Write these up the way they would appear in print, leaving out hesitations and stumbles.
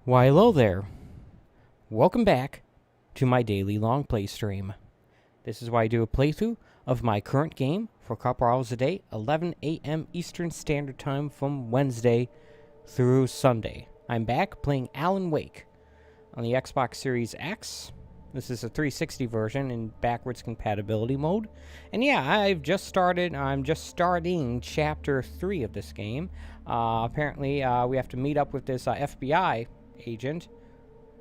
Why, hello there. Welcome back to my daily long play stream. This is where I do a playthrough of my current game for a couple hours a day, 11 a.m. Eastern Standard Time from Wednesday through Sunday. I'm back playing Alan Wake on the Xbox Series X. This is a 360 version in backwards compatibility mode. And yeah, I'm just starting Chapter 3 of this game. Apparently, we have to meet up with this FBI agent.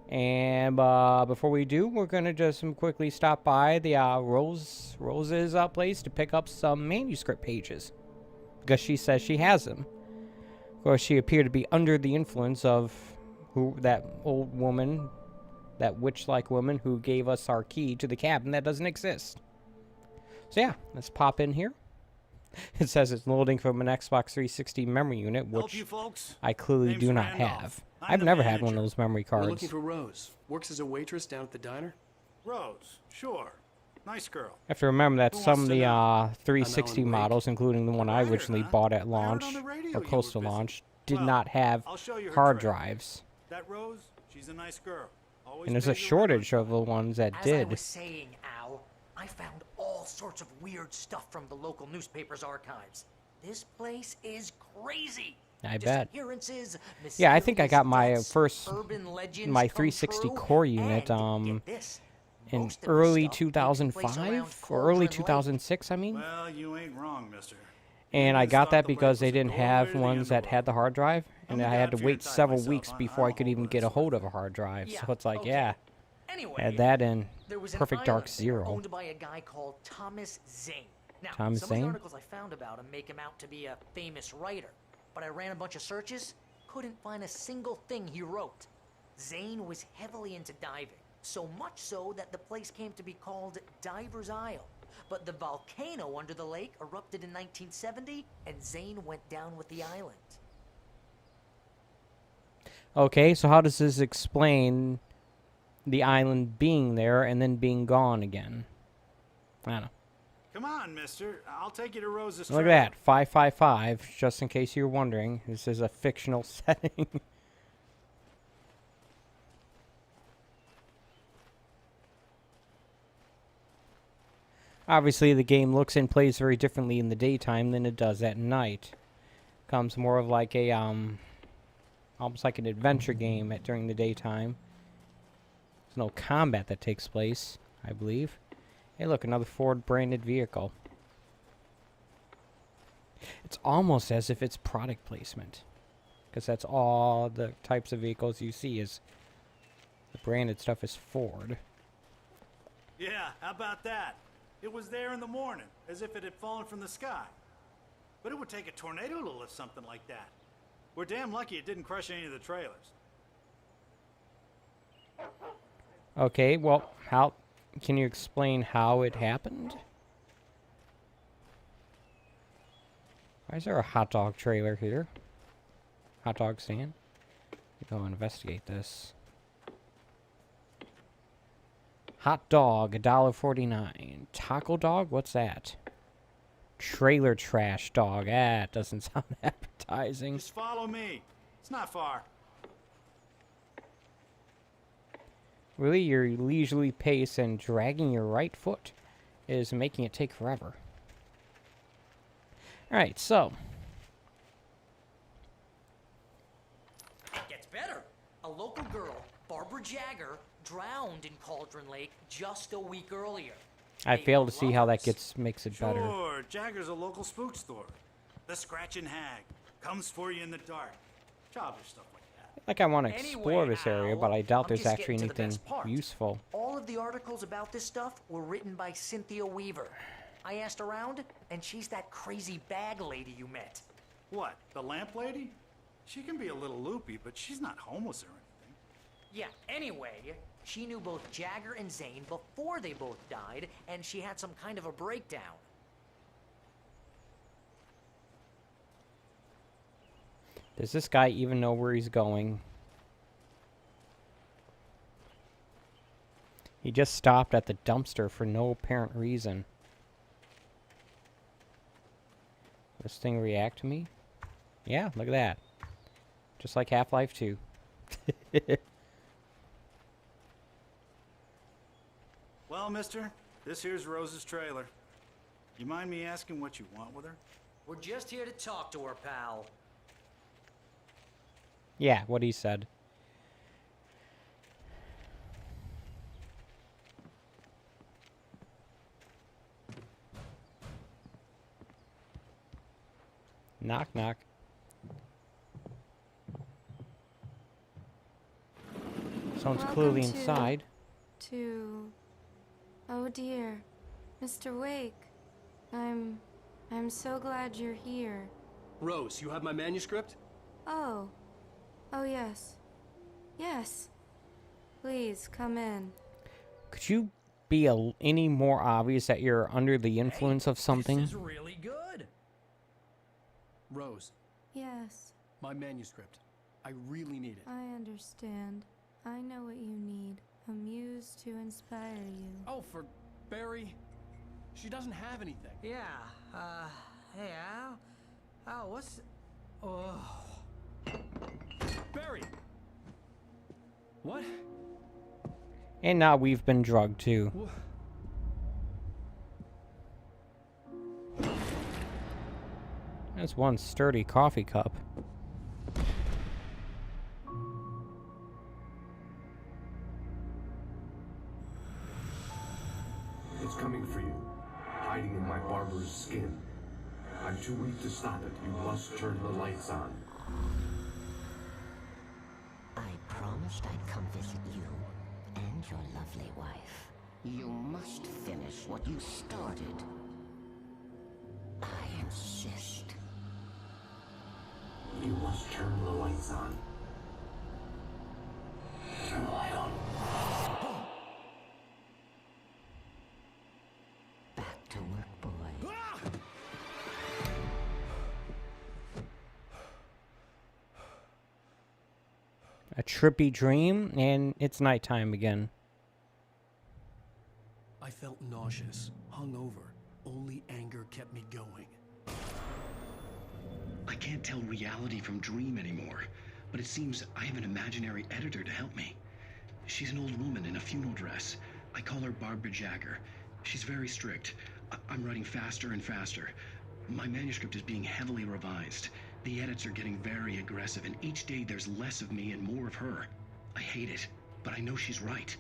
And before we do, we're going to just quickly stop by the Rose's place to pick up some manuscript pages. Because she says she has them. Of course, she appeared to be under the influence of that old woman, that witch-like woman who gave us our key to the cabin that doesn't exist. So yeah, let's pop in here. It says it's loading from an Xbox 360 memory unit, which I clearly do not have. I've never had one of those memory cards. We're looking for Rose. Works as a waitress down at the diner. Rose, sure. Nice girl. I have to remember that some of the 360 models, including the one I originally bought at launch, or close to launch, did not have hard drives. That Rose, she's a nice girl. And there's a shortage of the ones that did. As I was saying, Al, I found all sorts of weird stuff from the local newspaper's archives. This place is crazy. I bet. Yeah, I think I got my first, my 360 core unit, in early 2005, or early 2006, I mean. Well, you ain't wrong, mister. And I got that because they didn't have ones that had the hard drive, and I had to wait several weeks before I could even get a hold of a hard drive. So it's like, yeah, had that in Perfect Dark Zero. Owned by a guy called Thomas Zane. Now, Thomas some Zane? of the articles I found about him make him out to be a famous writer, but I ran a bunch of searches, couldn't find a single thing he wrote. Zane was heavily into diving, so much so that the place came to be called Diver's Isle. But the volcano under the lake erupted in 1970, and Zane went down with the island. Okay, so how does this explain the island being there and then being gone again? I don't know. Come on, mister. I'll take you to Rose's. Look at that, 555, just in case you're wondering. This is a fictional setting. Obviously, the game looks and plays very differently in the daytime than it does at night. Comes more of like a, almost like an adventure game during the daytime. There's no combat that takes place, I believe. Hey, look, another Ford-branded vehicle. It's almost as if it's product placement. Because that's all the types of vehicles you see is the branded stuff is Ford. Yeah, how about that? It was there in the morning, as if it had fallen from the sky. But it would take a tornado to lift something like that. We're damn lucky it didn't crush any of the trailers. Okay, well, how can you explain how it happened? Why is there a hot dog trailer here? Hot dog stand? Go investigate this. Hot dog, $1.49. Taco dog? What's that? Trailer trash dog. Ah, it doesn't sound appetizing. Just follow me. It's not far. Really, your leisurely pace and dragging your right foot is making it take forever. Alright, so. It gets better. A local girl, Barbara Jagger, drowned in Cauldron Lake just a week earlier. I fail to see how that makes it better. Sure, Jagger's a local spook store. The Scratching Hag comes for you in the dark. Childish stuff like that. Like I want to explore Anyway, this area, Al, but I doubt I'm there's just actually getting to the anything best part. useful. All of the articles about this stuff were written by Cynthia Weaver. I asked around, and she's that crazy bag lady you met. What, the lamp lady? She can be a little loopy, but she's not homeless or anything. Yeah, anyway, she knew both Jagger and Zane before they both died, and she had some kind of a breakdown. Does this guy even know where he's going? He just stopped at the dumpster for no apparent reason. This thing react to me? Yeah, look at that. Just like Half-Life 2. Well, mister, this here's Rose's trailer. You mind me asking what you want with her? We're just here to talk to her, pal. Yeah, what he said. Knock, knock. Someone's clearly Welcome inside. Oh dear, Mr. Wake. I'm so glad you're here. Rose, you have my manuscript? Oh. Oh yes. Yes. Please come in. Could you be any more obvious that you're under the influence of something? This is really good. Rose, Yes, my manuscript. I really need it. I understand. I know what you need. A muse to inspire you. Oh, for Barry. She doesn't have anything. Yeah, hey, Al, what's... Oh... Barry! What? And now we've been drugged too. That's one sturdy coffee cup. It's coming for you, hiding in my barber's skin. I'm too weak to stop it. You must turn the lights on. I promised I'd come visit you and your lovely wife. You must finish what you started. I insist. You must turn the lights on. Turn the light on. Back to work, boy. A trippy dream, and it's nighttime again. I felt nauseous, hungover. Only anger kept me going. I can't tell reality from dream anymore, but it seems I have an imaginary editor to help me. She's an old woman in a funeral dress. I call her Barbara Jagger. She's very strict. I'm writing faster and faster. My manuscript is being heavily revised. The edits are getting very aggressive, and each day there's less of me and more of her. I hate it, but I know she's right.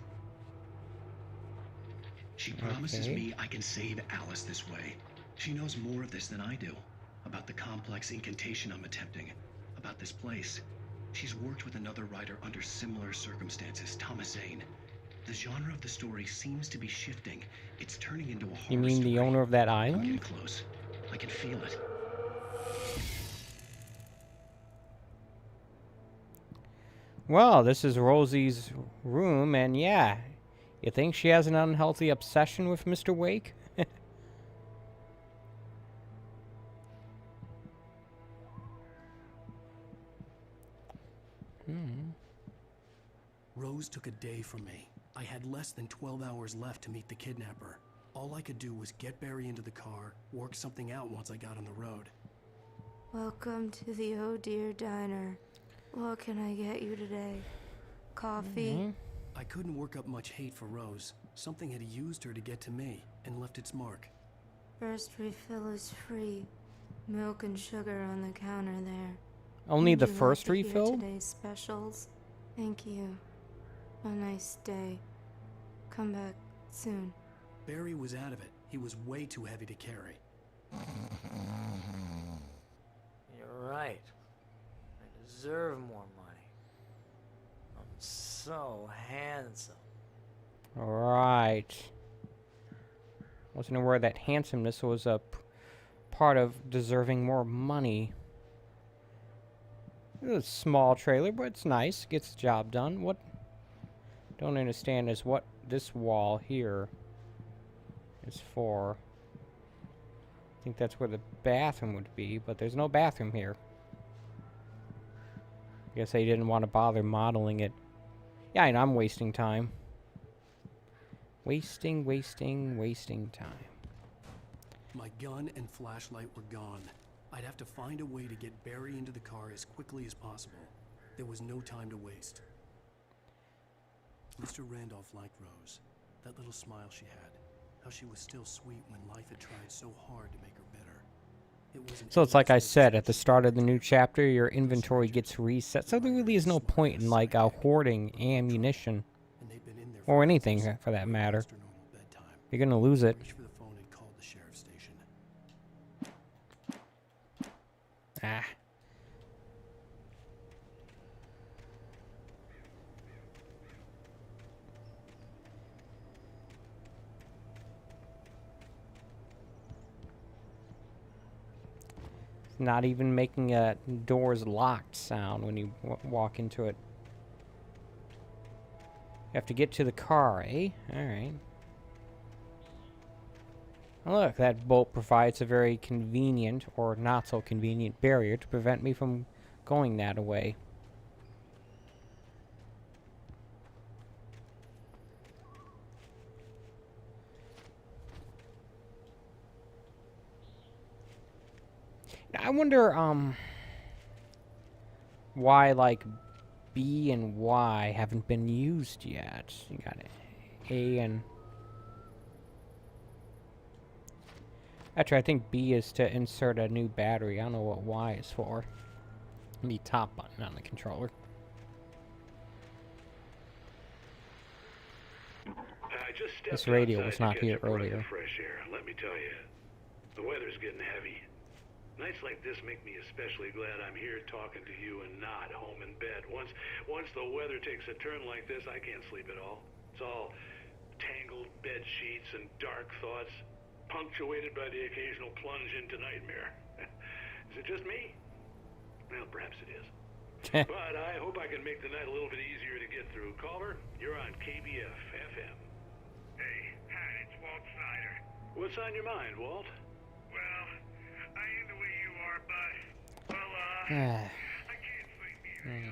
She promises me I can save Alice this way. She knows more of this than I do. About the complex incantation I'm attempting. About this place. She's worked with another writer under similar circumstances, Thomas Zane. The genre of the story seems to be shifting. It's turning into a horror You mean the story. owner of that I'm island? getting close. I can feel it. Well, this is Rosie's room, and yeah, you think she has an unhealthy obsession with Mr. Wake? Rose took a day from me. I had less than 12 hours left to meet the kidnapper. All I could do was get Barry into the car, work something out once I got on the road. Welcome to the Oh Dear Diner. What can I get you today? Coffee? I couldn't work up much hate for Rose. Something had used her to get to me and left its mark. First refill is free. Milk and sugar on the counter there. Only Would the you like first to hear refill? Today's specials. Thank you. A nice day. Come back soon. Barry was out of it. He was way too heavy to carry. You're right. I deserve more money. I'm so handsome. Right. Wasn't aware that handsomeness was a part of deserving more money. It's a small trailer, but it's nice. Gets the job done. What don't understand is what this wall here is for. I think that's where the bathroom would be, but there's no bathroom here. Guess they didn't want to bother modeling it. Yeah, I know, I'm wasting time. Wasting time. My gun and flashlight were gone. I'd have to find a way to get Barry into the car as quickly as possible. There was no time to waste. Mr. Randolph liked Rose. That little smile she had. How she was still sweet when life had tried so hard to make her bitter. It was an So it's like I endless said, at the relationship start of the new together. chapter, your inventory gets reset. So there really is no point in, like, hoarding ammunition. And they'd been in there Or for anything, hours, for that way matter. past her normal bedtime. You're gonna lose I it. reached for the phone and called the sheriff's station. Ah. Not even making a doors locked sound when you walk into it. You have to get to the car, eh? Alright. Look, that bolt provides a very convenient, or not so convenient, barrier to prevent me from going that way. I wonder, why, like, B and Y haven't been used yet. You got A and... Actually, I think B is to insert a new battery. I don't know what Y is for. The top button on the controller. This radio was not here earlier. Fresh air. Let me tell you, the weather's getting heavy. Nights like this make me especially glad I'm here talking to you and not home in bed. Once the weather takes a turn like this, I can't sleep at all. It's all tangled bed sheets and dark thoughts, punctuated by the occasional plunge into nightmare. Is it just me? Well, perhaps it is. But I hope I can make the night a little bit easier to get through. Caller, you're on KBF FM. Hey, hi, it's Walt Snyder. What's on your mind, Walt? Well, I ain't the way you are, but, well, I can't sleep either, you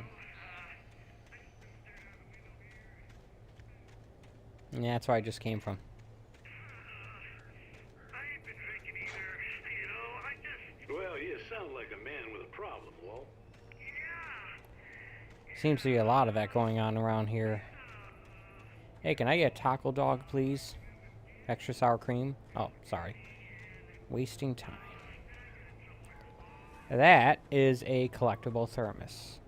know? Yeah, that's where I just came from. I ain't been drinking either, you know, I just... Well, you sound like a man with a problem, Walt. Yeah. Seems to be a lot of that going on around here. Hey, can I get a taco dog, please? Extra sour cream? Oh, sorry. Wasting time. That is a collectible thermos.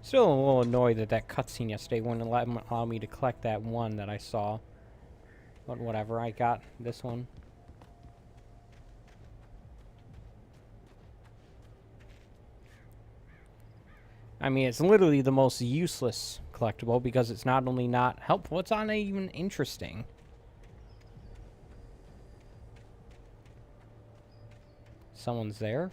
Still a little annoyed that that cutscene yesterday wouldn't allow me to collect that one that I saw. But whatever, I got this one. I mean, it's literally the most useless collectible because it's not only not helpful, it's not even interesting. Someone's there.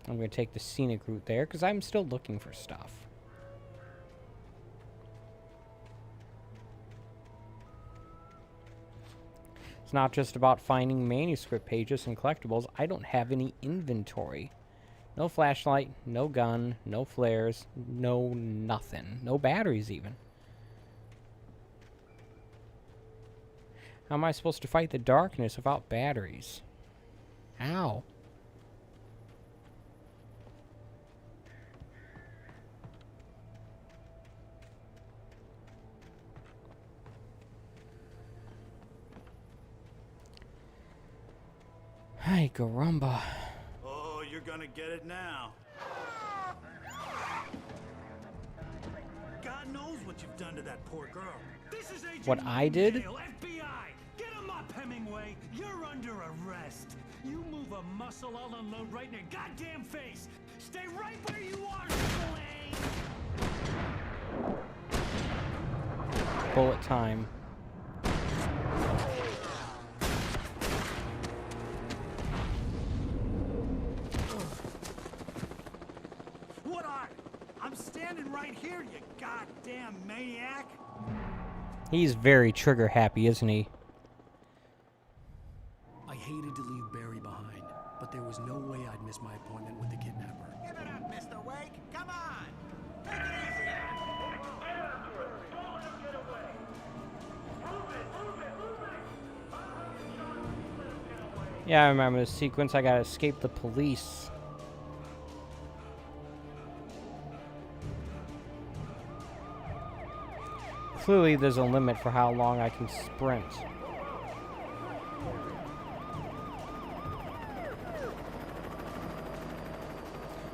I'm going to take the scenic route there because I'm still looking for stuff. It's not just about finding manuscript pages and collectibles. I don't have any inventory. No flashlight, no gun, no flares, no nothing. No batteries even. How am I supposed to fight the darkness without batteries? How? Hey, caramba. Oh, you're gonna get it now. God knows what you've done to that poor girl. This is Agent What I did? Martindale, FBI! Get him up, Hemingway! You're under arrest! You move a muscle, I'll unload right in your goddamn face! Stay right where you are, Slane! Bullet time. What are? I'm standing right here, you goddamn maniac. He's very trigger happy, isn't he? I hated to leave Barry behind, but there was no way I'd miss my appointment with the kidnapper. Give it up, Mr. Wake. Come on. Take it easy. Don't let him get away! Move it! Move it! Move it! Yeah, I remember the sequence. I gotta escape the police. Clearly, there's a limit for how long I can sprint.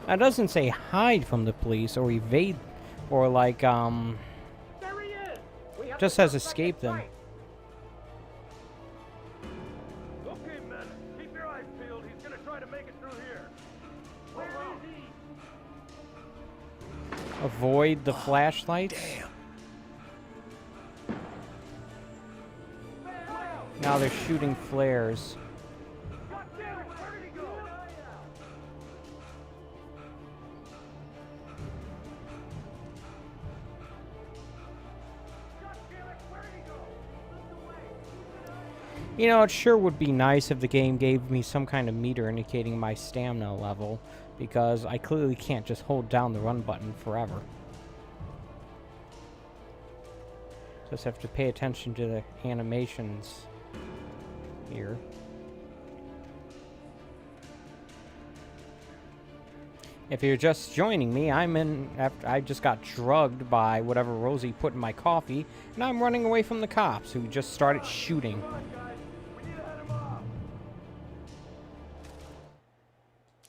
Now, it doesn't say hide from the police or evade, or like, just says escape them. Okay, men, keep your eyes peeled. He's gonna try to make it through here. Where is he? Avoid the flashlights. Damn. Now they're shooting flares. God damn it, where did he go? God damn it, where did he go? You know, it sure would be nice if the game gave me some kind of meter indicating my stamina level, because I clearly can't just hold down the run button forever. Just have to pay attention to the animations here. If you're just joining me, I just got drugged by whatever Rosie put in my coffee, and I'm running away from the cops who just started shooting.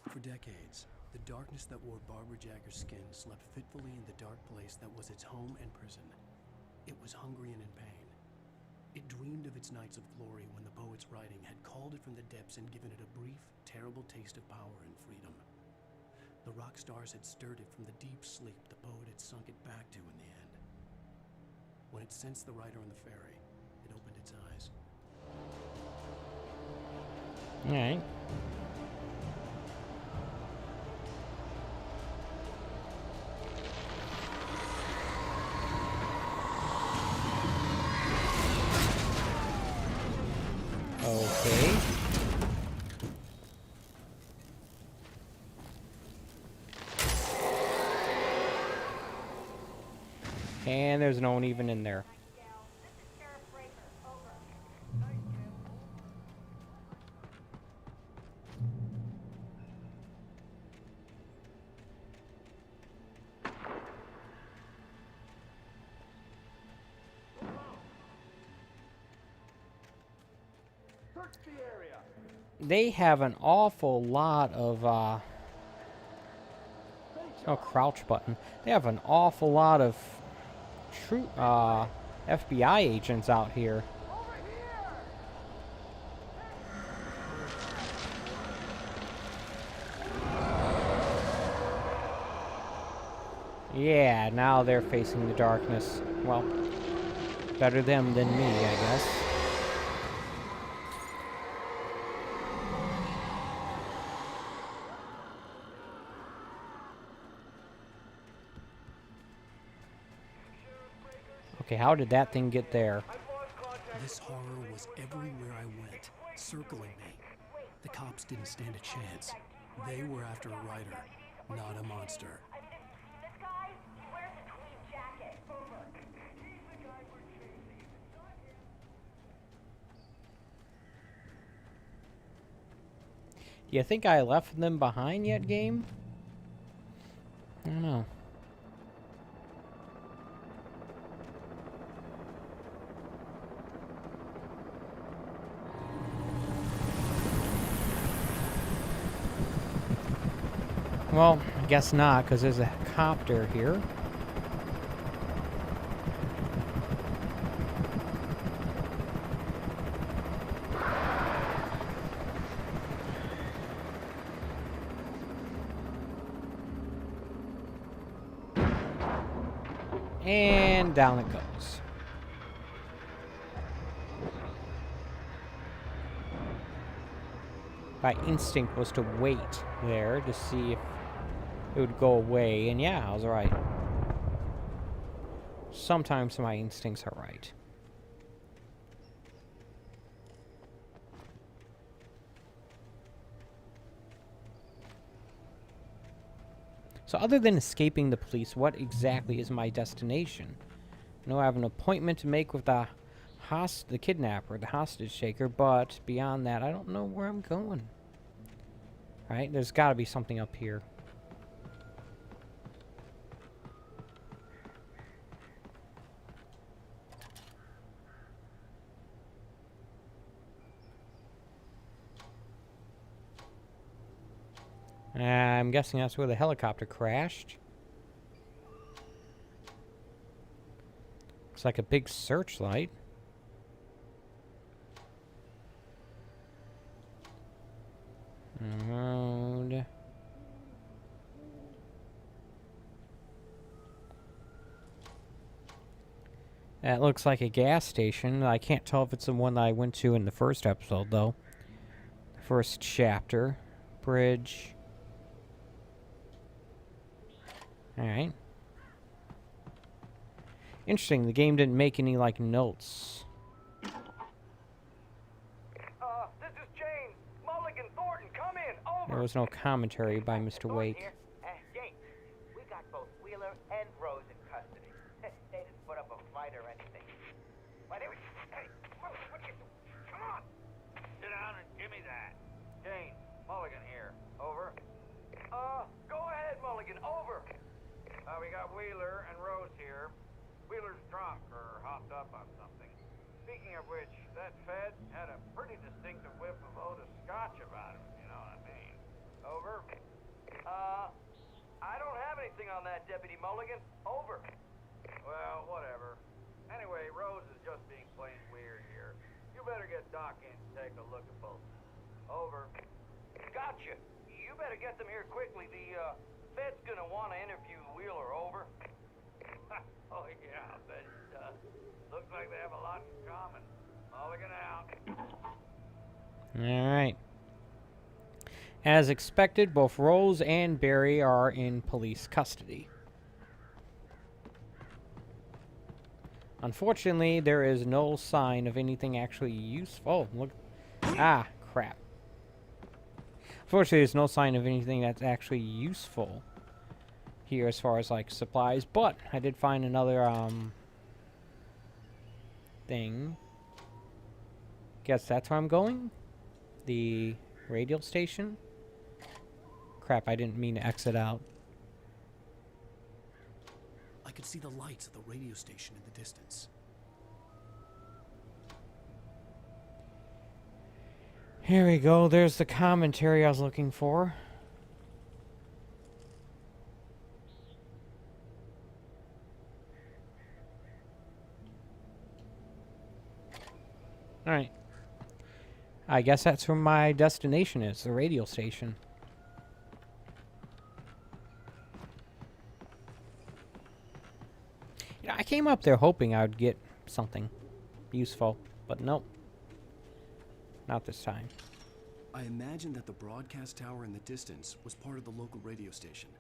For decades, the darkness that wore Barbara Jagger's skin slept fitfully in the dark place that was its home and prison. It was hungry and in pain. It dreamed of its nights of glory when the poet's writing had called it from the depths and given it a brief, terrible taste of power and freedom. The rock stars had stirred it from the deep sleep the poet had sunk it back to in the end. When it sensed the rider on the ferry, it opened its eyes. All right. Okay. And there's no one even in there. They have an awful lot of, no crouch button. They have an awful lot of true, FBI agents out here. Yeah, now they're facing the darkness. Well, better them than me, I guess. Okay, how did that thing get there? This horror was everywhere I went, circling me. The cops didn't stand a chance. They were after a writer, not a monster. Do you think I left them behind yet, game? I don't know. Well, I guess not, because there's a copter here. And down it goes. My instinct was to wait there to see if it would go away, and yeah, I was right. Sometimes my instincts are right. So other than escaping the police, what exactly is my destination? I know I have an appointment to make with the the kidnapper, the hostage taker, but beyond that, I don't know where I'm going. Right? There's got to be something up here. I'm guessing that's where the helicopter crashed. Looks like a big searchlight. Road. That looks like a gas station. I can't tell if it's the one that I went to in the first episode, though. The first chapter. Bridge. Alright. Interesting, the game didn't make any, like, notes. This is James. Mulligan Thornton, come in. Over. There was no commentary by Mr. Wake. James, we got both Wheeler and Rose in custody. They didn't put up a fight or anything. Why, they were... Hey, what are you doing? Come on! Sit down and give me that. James, Mulligan here. Over. Go ahead, Mulligan. Over. We got Wheeler and Rose here. Wheeler's drunk or hopped up on something. Speaking of which, that Fed had a pretty distinctive whiff of Otis Scotch about him, you know what I mean. Over. I don't have anything on that, Deputy Mulligan. Over. Well, whatever. Anyway, Rose is just being plain weird here. You better get Doc in to take a look at both. Over. Gotcha. You better get them here quickly. The, Fed's gonna want to interview Wheeler. Over. Oh, yeah, I bet it does. Looks like they have a lot in common. Mulligan out. Alright. As expected, both Rose and Barry are in police custody. Unfortunately, there is no sign of anything actually useful. Oh, look. Ah, crap. Unfortunately, there's no sign of anything that's actually useful here as far as, like, supplies. But I did find another, thing. Guess that's where I'm going? The radio station? Crap, I didn't mean to exit out. I could see the lights of the radio station in the distance. Here we go. There's the commentary I was looking for. Alright. I guess that's where my destination is, the radio station. You know, I came up there hoping I would get something useful, but nope. Not this time. I imagined that the broadcast tower in the distance was part of the local radio station.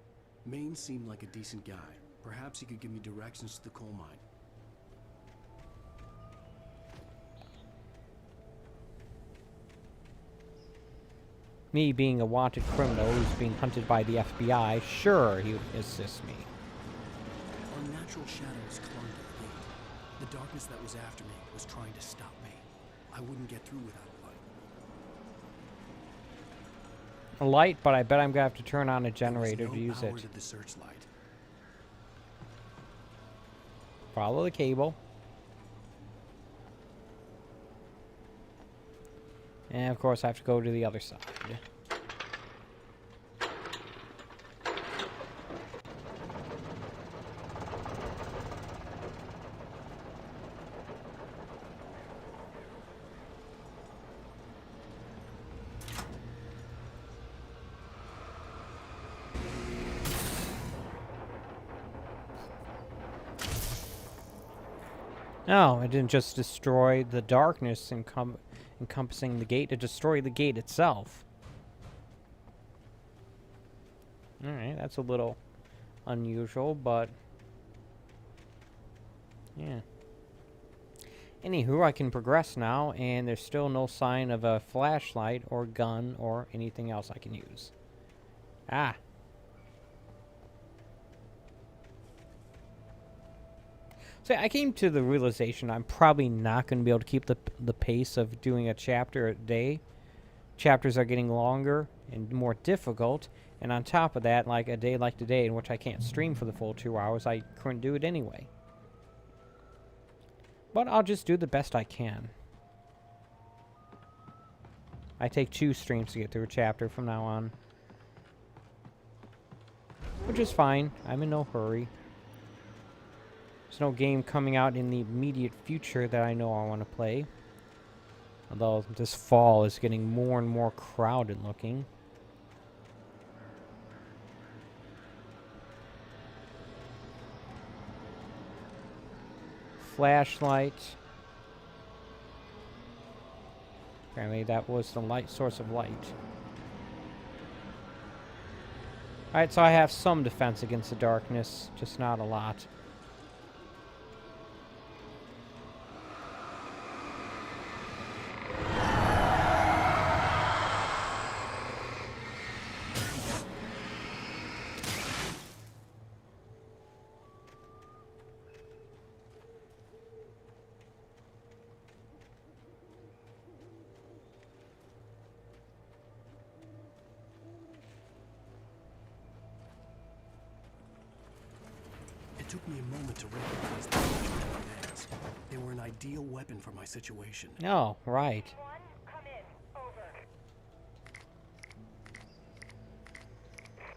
Maine seemed like a decent guy. Perhaps he could give me directions to the coal mine. Me being a wanted criminal who's being hunted by the FBI, sure, he would assist me. Unnatural shadows clung to the gate. The darkness that was after me was trying to stop me. I wouldn't get through without a light. A light, but I bet I'm gonna have to turn on a generator to use it. To the searchlight. Follow the cable. And of course I have to go to the other side. No, it didn't just destroy the darkness encompassing the gate, it destroyed the gate itself. Alright, that's a little unusual, but yeah. Anywho, I can progress now, and there's still no sign of a flashlight or gun or anything else I can use. Ah. So I came to the realization I'm probably not going to be able to keep the pace of doing a chapter a day. Chapters are getting longer and more difficult, and on top of that, like a day like today, in which I can't stream for the full 2 hours, I couldn't do it anyway. But I'll just do the best I can. I take 2 streams to get through a chapter from now on. Which is fine. I'm in no hurry. There's no game coming out in the immediate future that I know I want to play. Although this fall is getting more and more crowded looking. Flashlight. Apparently that was the light source of light. Alright, so I have some defense against the darkness, just not a lot. It took me a moment to recognize the nature of my hands. They were an ideal weapon for my situation. Oh, right. Come in. Over.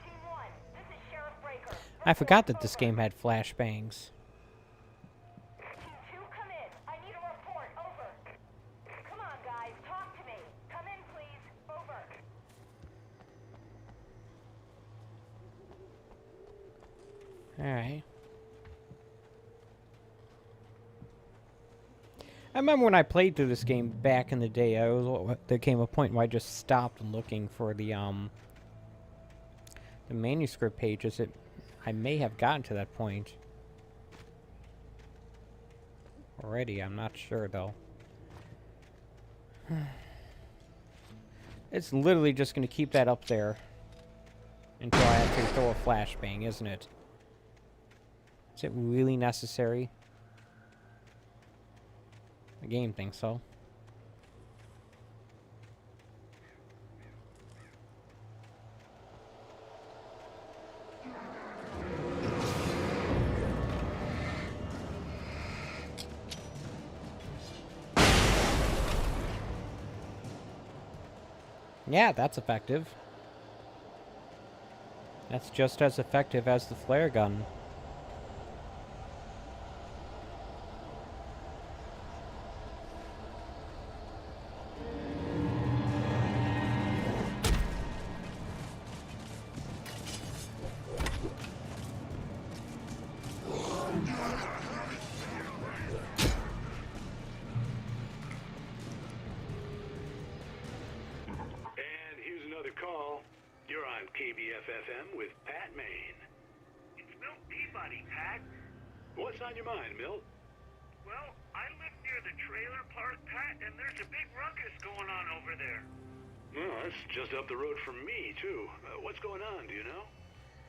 Team 1, this is Sheriff Breaker. I forgot that this game had flashbangs. Team 2, come in. I need a report. Over. Come on, guys. Talk to me. Come in, please. Over. Alright. I remember when I played through this game back in the day, there came a point where I just stopped looking for the manuscript pages. I may have gotten to that point already. I'm not sure, though. It's literally just going to keep that up there until I actually throw a flashbang, isn't it? Is it really necessary? The game thinks so. Yeah, that's effective. That's just as effective as the flare gun. KBFFM with Pat Maine. It's Milt Peabody, Pat. What's on your mind, Milt? Well, I live near the trailer park, Pat, and there's a big ruckus going on over there. Well, that's just up the road from me, too. What's going on, do you know?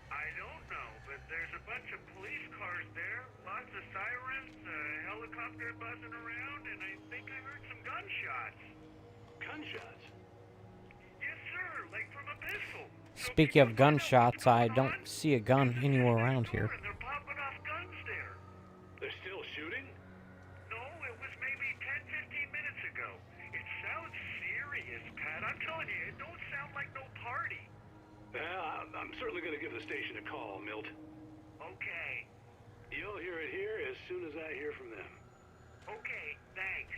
I don't know, but there's a bunch of police cars there, lots of sirens, a helicopter buzzing around, and I think I heard some gunshots. Gunshots? Yes, sir, like from a pistol. Speaking of gunshots, I don't see a gun anywhere around here. They're popping off guns there. They're still shooting? No, it was maybe 10, 15 minutes ago. It sounds serious, Pat. I'm telling you, it don't sound like no party. I'm certainly going to give the station a call, Milt. Okay. You'll hear it here as soon as I hear from them. Okay, thanks.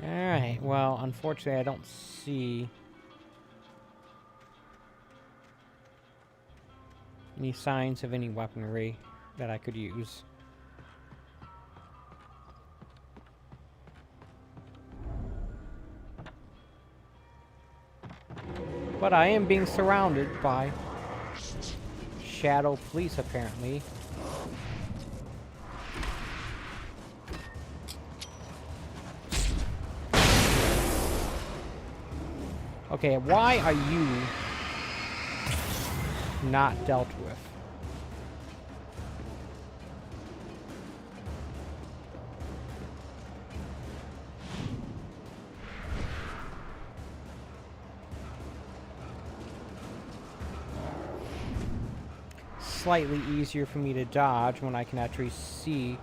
Alright, well, unfortunately I don't see any signs of any weaponry that I could use. But I am being surrounded by shadow police, apparently. Okay, why are you not dealt with? slightly easier for me to dodge when I can actually see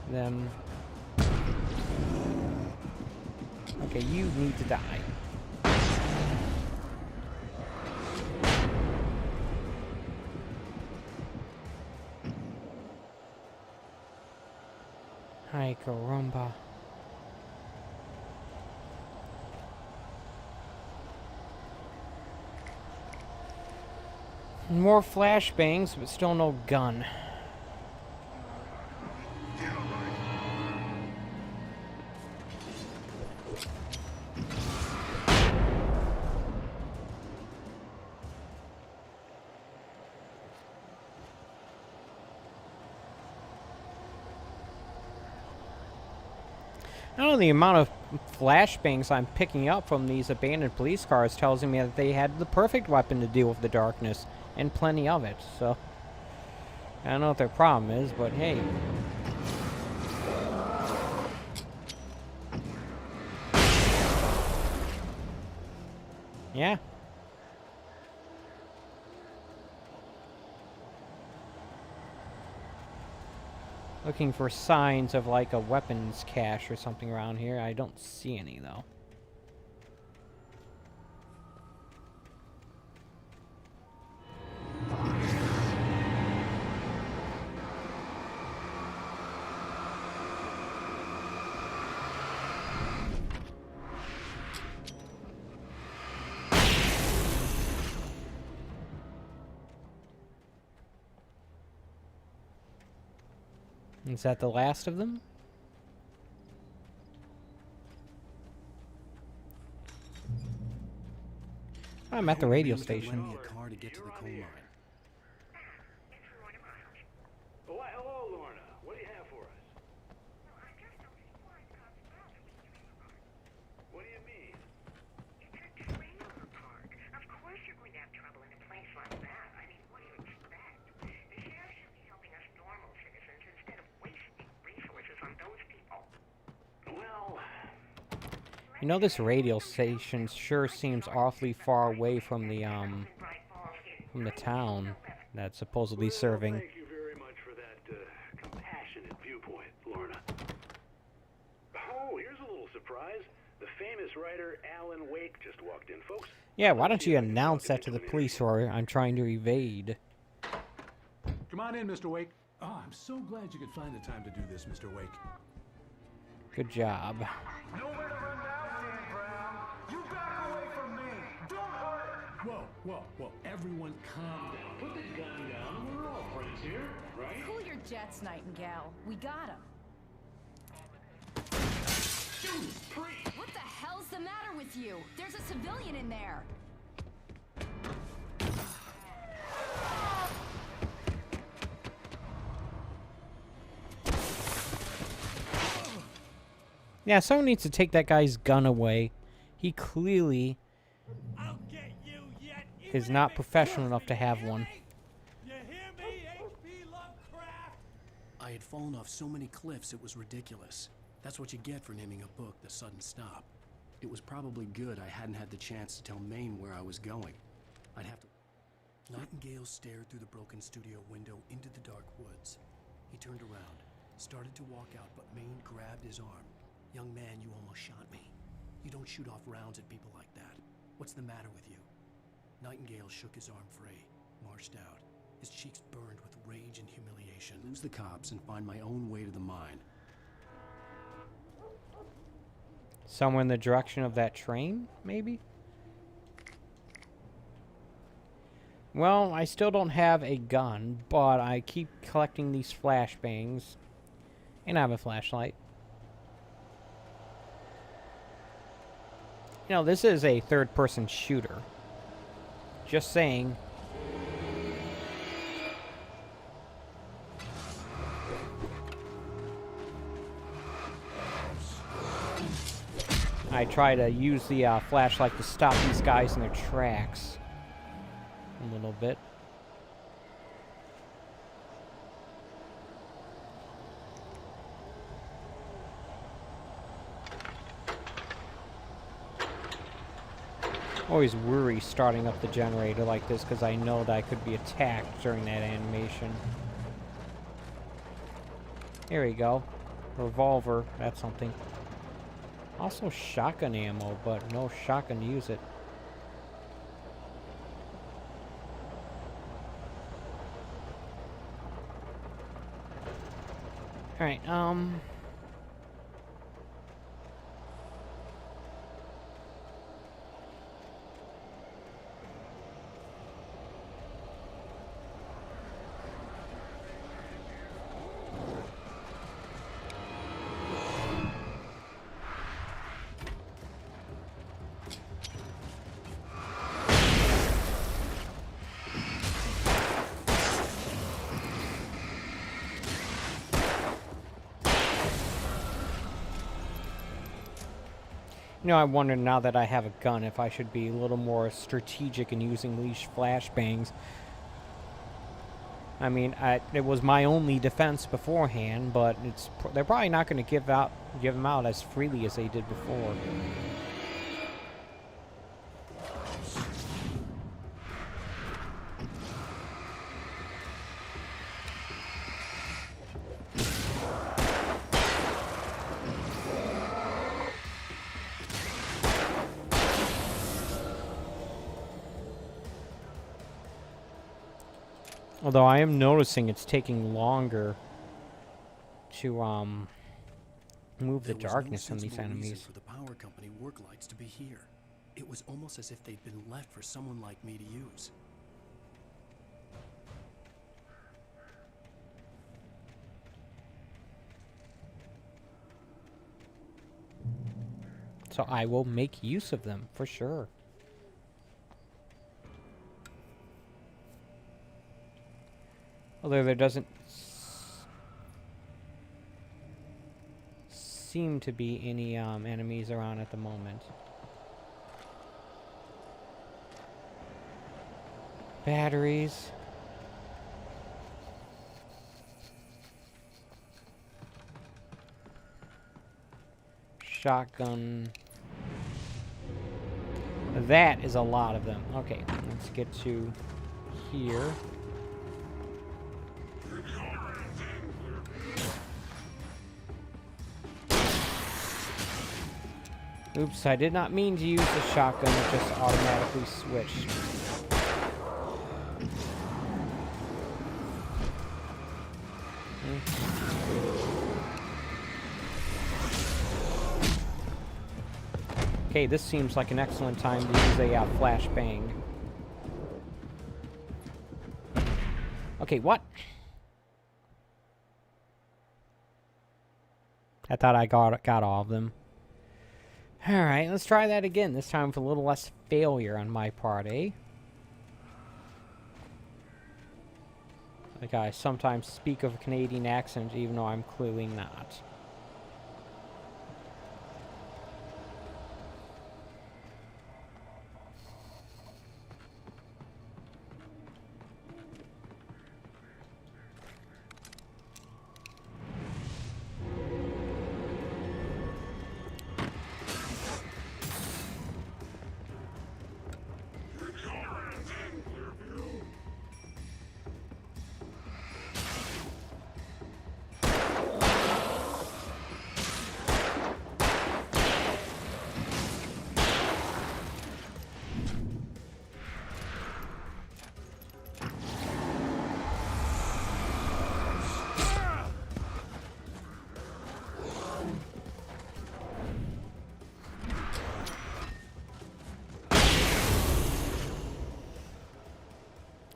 them. Okay, you need to die. Hi, caramba. More flashbangs, but still no gun. I don't know, the amount of flashbangs I'm picking up from these abandoned police cars tells me that they had the perfect weapon to deal with the darkness, and plenty of it, so I don't know what their problem is, but hey. Yeah. Looking for signs of like a weapons cache or something around here. I don't see any though. Is that the last of them? I'm at the radio station. Lend me a car to get to the coal mine. Oh, hello, Lorna. What do you have for us? What do you mean? It's a trailer park. Of course you're going to have trouble in a place like that. I mean, what do you expect? The sheriff should be helping us normal citizens instead of wasting resources on those people. Well... You know, this radio station sure seems awfully far away from the town that's supposedly serving. Thank you very much for that compassionate viewpoint, Lorna. Oh, here's a little surprise. The famous writer Alan Wake just walked in, folks. Yeah, why don't you announce that to the police, or I'm trying to evade. Come on in, Mr. Wake. Oh, I'm so glad you could find the time to do this, Mr. Wake. Good job. Nowhere to run now, Dan Brown. You back away from me. Don't hurt. Whoa. Everyone calm down. Put the gun down. We're all friends here, right? Cool your jets, Nightingale. We got him. Judas Priest! What the hell's the matter with you? There's a civilian in there. Yeah, someone needs to take that guy's gun away. He clearly is not professional enough to have one. I had fallen off so many cliffs it was ridiculous. That's what you get for naming a book The Sudden Stop. It was probably good I hadn't had the chance to tell Maine where I was going. I'd have to... Nightingale stared through the broken studio window into the dark woods. He turned around, started to walk out, but Maine grabbed his arm. Young man, you almost shot me. You don't shoot off rounds at people like that. What's the matter with you? Nightingale shook his arm free, marched out. His cheeks burned with rage and humiliation. Lose the cops and find my own way to the mine. Somewhere in the direction of that train, maybe? Well, I still don't have a gun, but I keep collecting these flashbangs. And I have a flashlight. You know, this is a third-person shooter. Just saying. I try to use the flashlight to stop these guys in their tracks. A little bit. Always worry starting up the generator like this because I know that I could be attacked during that animation. Here we go. Revolver, that's something. Also shotgun ammo, but no shotgun to use it. Alright, you know, I wonder now that I have a gun if I should be a little more strategic in using these flashbangs. I mean, it was my only defense beforehand, but they're probably not going to give them out as freely as they did before. Although I am noticing it's taking longer to move the darkness from these enemies. For the power company work lights to be here. It was almost as if they'd been left for someone like me to use. So I will make use of them for sure. Although there doesn't seem to be any enemies around at the moment. Batteries. Shotgun. That is a lot of them. Okay, let's get to here. Oops, I did not mean to use the shotgun, it just automatically switched. Okay, this seems like an excellent time to use a flashbang. Okay, what? I thought I got all of them. Alright, let's try that again. This time with a little less failure on my part, eh? Like I sometimes speak of a Canadian accent, even though I'm clearly not.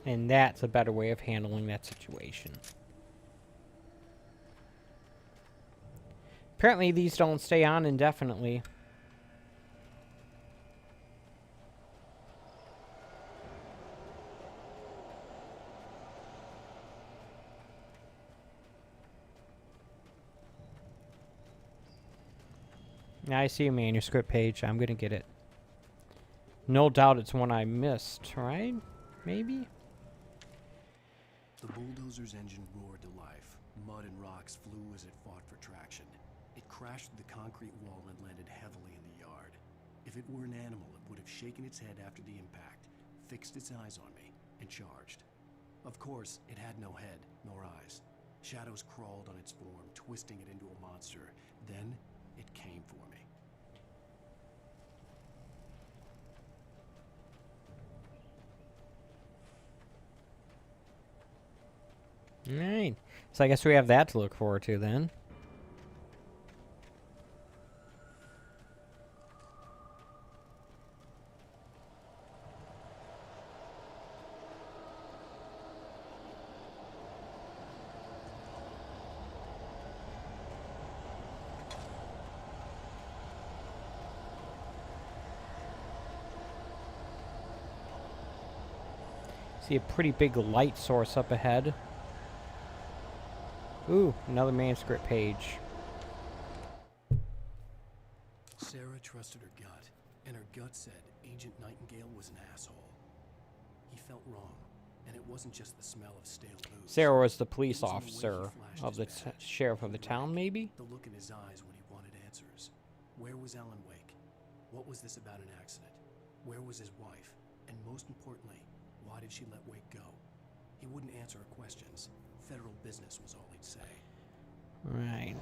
And that's a better way of handling that situation. Apparently these don't stay on indefinitely. Now I see a manuscript page. I'm gonna get it. No doubt it's one I missed, right? Maybe? The bulldozer's engine roared to life. Mud and rocks flew as it fought for traction. It crashed through the concrete wall and landed heavily in the yard. If it were an animal, it would have shaken its head after the impact, fixed its eyes on me, and charged. Of course, it had no head nor eyes. Shadows crawled on its form, twisting it into a monster. Then, it came for me. Alright. So I guess we have that to look forward to then. See a pretty big light source up ahead. Ooh, another manuscript page. Sarah trusted her gut, and her gut said Agent Nightingale was an asshole. He felt wrong, and it wasn't just the smell of stale booze. Sarah was the police officer of the sheriff of the town, maybe? The look in his eyes when he wanted answers. Where was Alan Wake? What was this about an accident? Where was his wife? And most importantly, why did she let Wake go? He wouldn't answer her questions. Federal business was all he'd say. Right.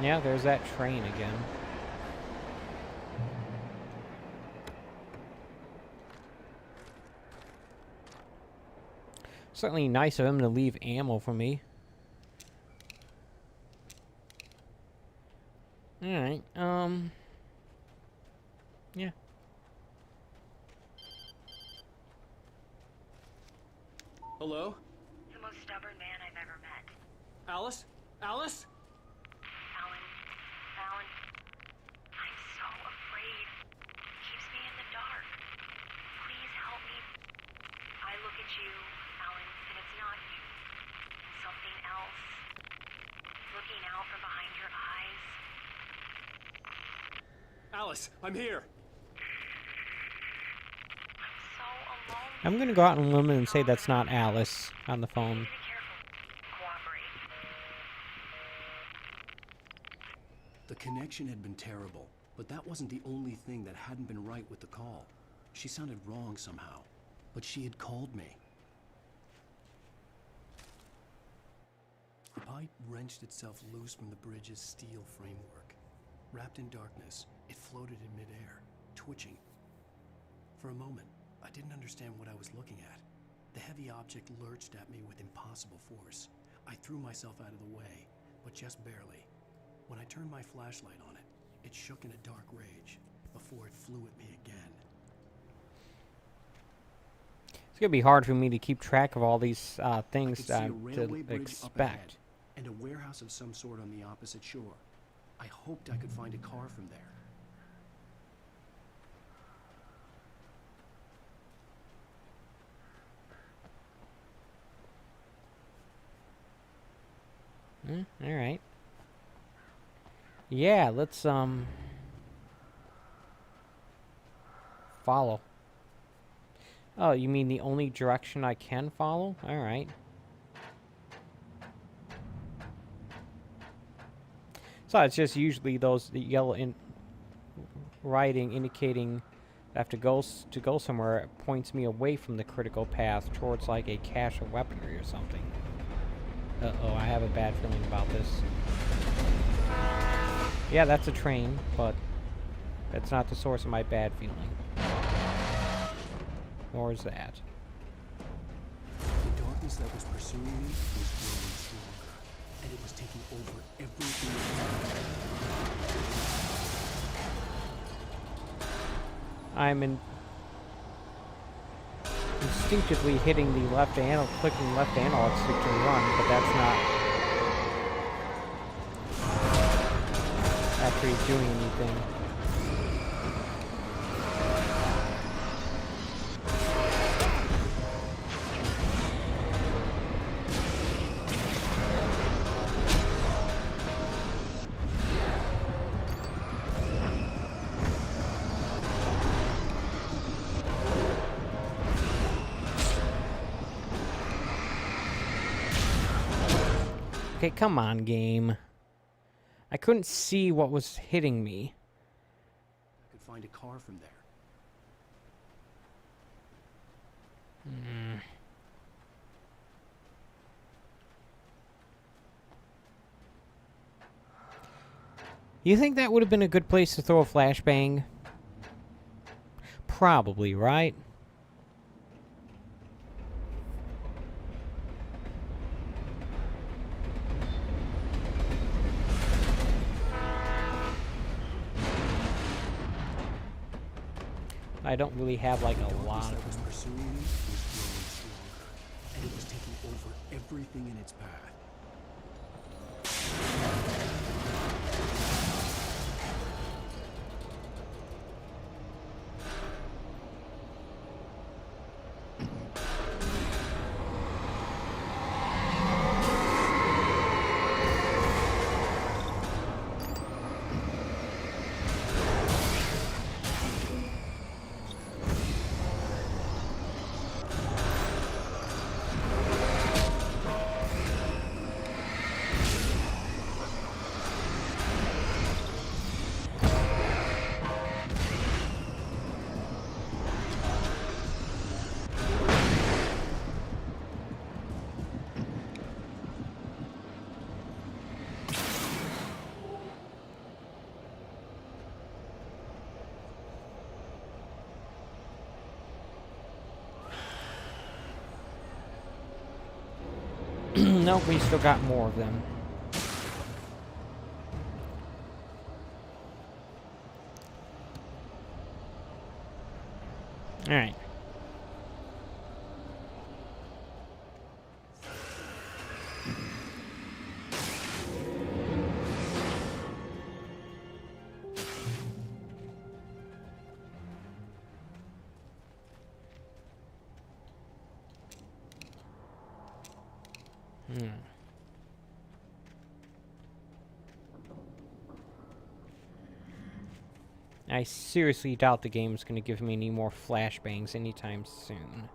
Yeah, there's that train again. Certainly nice of him to leave ammo for me. Alright, yeah. Hello? The most stubborn man I've ever met. Alice? Alice? Alan, I'm so afraid. It keeps me in the dark. Please help me. I look at you, Alan, and it's not you. Something else. Looking out from behind your eyes. Alice, I'm here. I'm gonna go out on a limb and say that's not Alice on the phone. The connection had been terrible, but that wasn't the only thing that hadn't been right with the call. She sounded wrong somehow, but she had called me. The pipe wrenched itself loose from the bridge's steel framework. Wrapped in darkness, it floated in midair, twitching. For a moment, I didn't understand what I was looking at. The heavy object lurched at me with impossible force. I threw myself out of the way, but just barely. When I turned my flashlight on it, it shook in a dark rage before it flew at me again. It's gonna be hard for me to keep track of all these things I to could see a railway bridge up ahead, expect. and a warehouse of some sort on the opposite shore. I hoped I could find a car from there. All right. Yeah, let's follow. Oh, you mean the only direction I can follow? All right. So it's just usually those the yellow in writing indicating I have to go somewhere. It points me away from the critical path towards like a cache of weaponry or something. Uh-oh, I have a bad feeling about this. Yeah, that's a train, but that's not the source of my bad feeling. Nor is that. The darkness that was pursuing me was growing stronger, and it was taking over everything I'm instinctively hitting the left analog, clicking left analog stick to run, but that's not actually doing anything. Okay, come on, game. I couldn't see what was hitting me. I could find a car from there. You think that would have been a good place to throw a flashbang? Probably, right? I don't really have like a lot That of was them. pursuing me was growing stronger, and it was taking over everything in its path. Nope, we still got more of them. Alright. I seriously doubt the game's going to give me any more flashbangs anytime soon.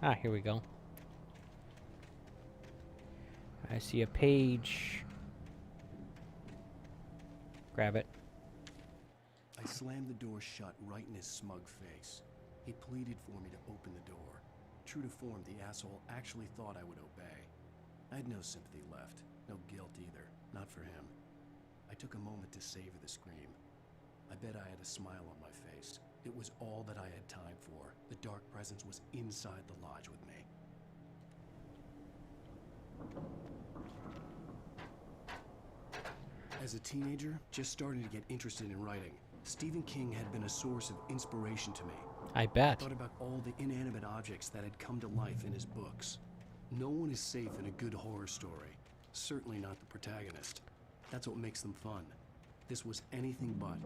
Ah, here we go. I see a page. Grab it. I slammed the door shut right in his smug face. He pleaded for me to open the door. True to form, the asshole actually thought I would obey. I had no sympathy left, no guilt either, not for him. I took a moment to savor the scream. I bet I had a smile on my face. It was all that I had time for. The dark presence was inside the lodge with me. As a teenager, just starting to get interested in writing, Stephen King had been a source of inspiration to me. I bet. I thought about all the inanimate objects that had come to life in his books. No one is safe in a good horror story. Certainly not the protagonist. That's what makes them fun. This was anything but.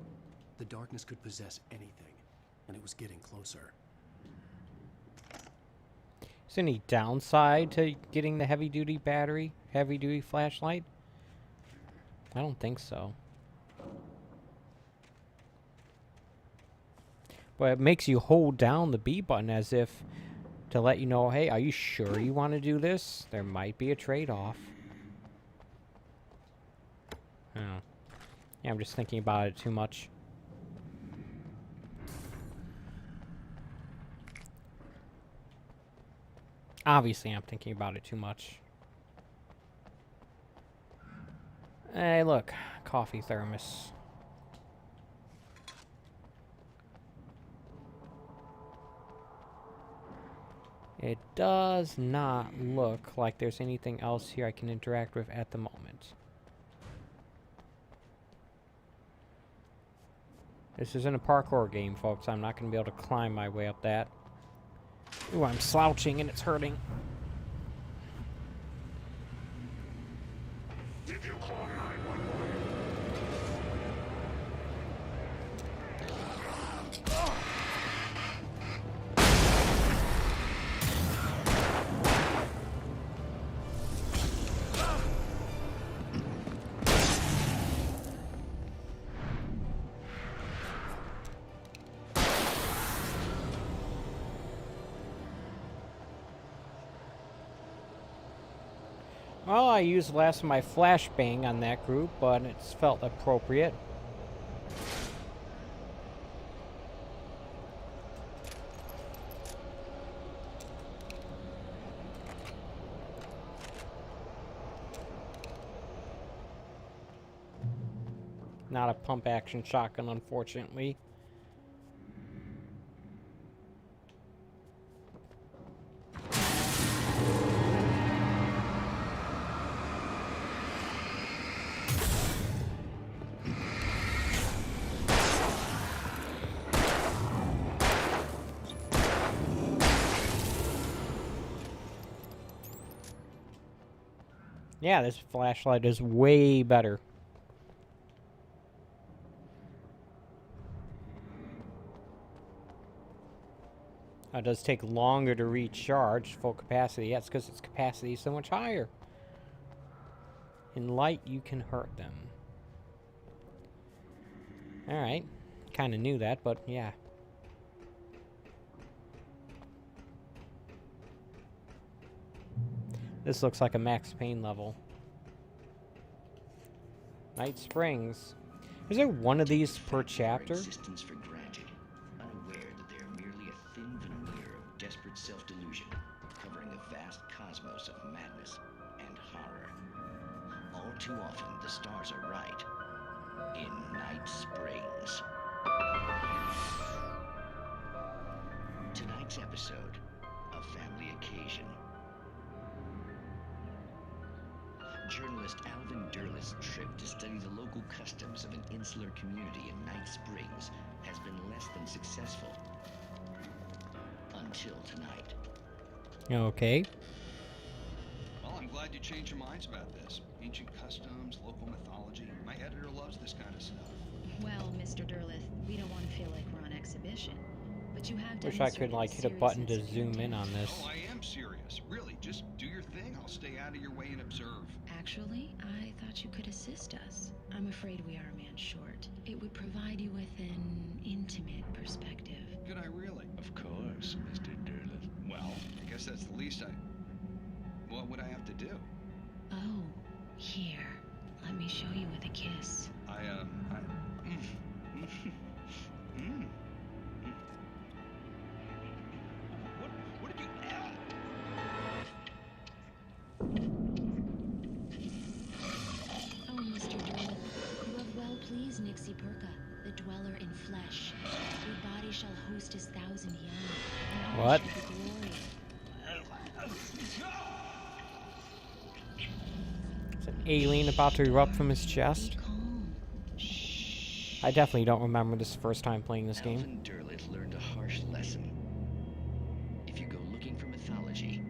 The darkness could possess anything, and it was getting closer. Is there any downside to getting the heavy-duty battery, heavy-duty flashlight? I don't think so. But it makes you hold down the B button as if to let you know, hey, are you sure you want to do this? There might be a trade-off. Oh. Yeah, I'm just thinking about it too much. Obviously, I'm thinking about it too much. Hey, look. Coffee thermos. It does not look like there's anything else here I can interact with at the moment. This isn't a parkour game, folks. I'm not going to be able to climb my way up that. Ooh, I'm slouching and it's hurting. Did you call 911? Well, I used last of my flashbang on that group, but it's felt appropriate. Not a pump action shotgun, unfortunately. Yeah, this flashlight is way better. It does take longer to recharge full capacity. That's because its capacity is so much higher. In light, you can hurt them. Alright. Kind of knew that, but yeah. This looks like a Max Payne level. Night Springs. Is there one of these per chapter? Existence for granted, unaware that they are merely a thin veneer of desperate self-delusion, covering a vast cosmos of madness and horror. All too often, the stars are right. In Night Springs. Tonight's episode, a family occasion. Journalist Alvin Derleth's trip to study the local customs of an insular community in Night Springs has been less than successful. Until tonight. Okay. Well, I'm glad you changed your minds about this. Ancient customs, local mythology. My editor loves this kind of stuff. Well, Mr. Derleth, we don't want to feel like we're on exhibition. But you have Wish I could, like, hit a button to zoom in on this. Oh, I am serious. Really, just do your thing. I'll stay out of your way and observe. Actually, I thought you could assist us. I'm afraid we are a man short. It would provide you with an intimate perspective. Could I really? Of course, Mr. Derleth. Well, I guess that's the least I... What would I have to do? Oh, here. Let me show you with a kiss. What did you... Oh, Mr. Derleth, you have well pleased Nixie Perka, the dweller in flesh. Your body shall host his 1,000 young. And What? shall be glory. Is an alien about to erupt from his chest? I definitely don't remember this first time playing this game. Alvin Derleth learned a harsh lesson. If you go looking for mythology,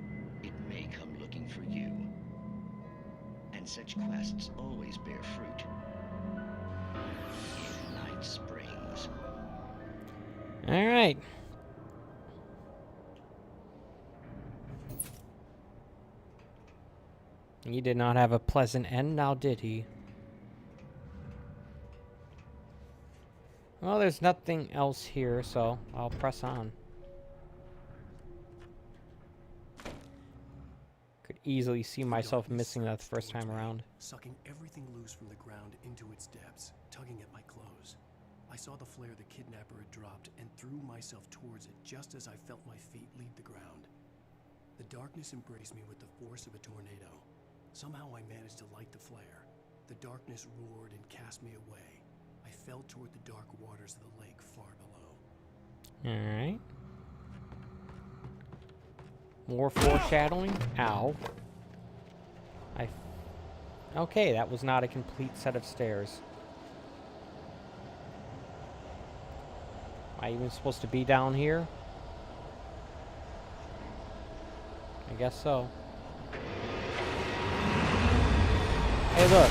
it may come looking for you. And such quests always bear fruit. In Night Springs. Alright. He did not have a pleasant end, now did he? Well, there's nothing else here, so I'll press on. Could easily see myself missing that the first time around. Sucking everything loose from the ground into its depths, tugging at my clothes. I saw the flare the kidnapper had dropped and threw myself towards it just as I felt my feet leave the ground. The darkness embraced me with the force of a tornado. Somehow I managed to light the flare. The darkness roared and cast me away. I fell toward the dark waters of the lake far below. Alright. More foreshadowing. Ow. Okay, that was not a complete set of stairs. Am I even supposed to be down here? I guess so. Hey, look.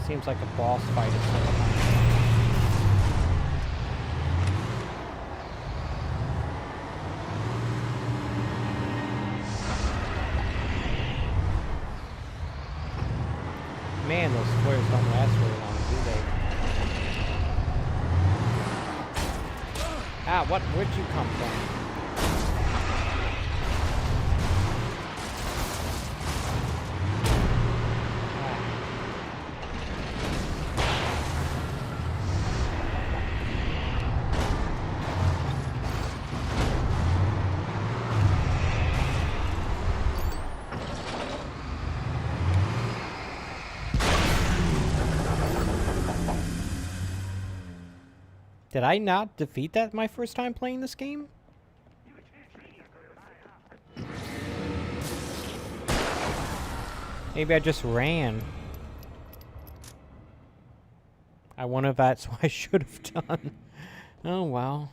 Seems like a boss fight of some kind. Man, those flares don't last very long, do they? Ah, what? Where'd you come from? Did I not defeat that my first time playing this game? Maybe I just ran. I wonder if that's what I should have done. Oh, well.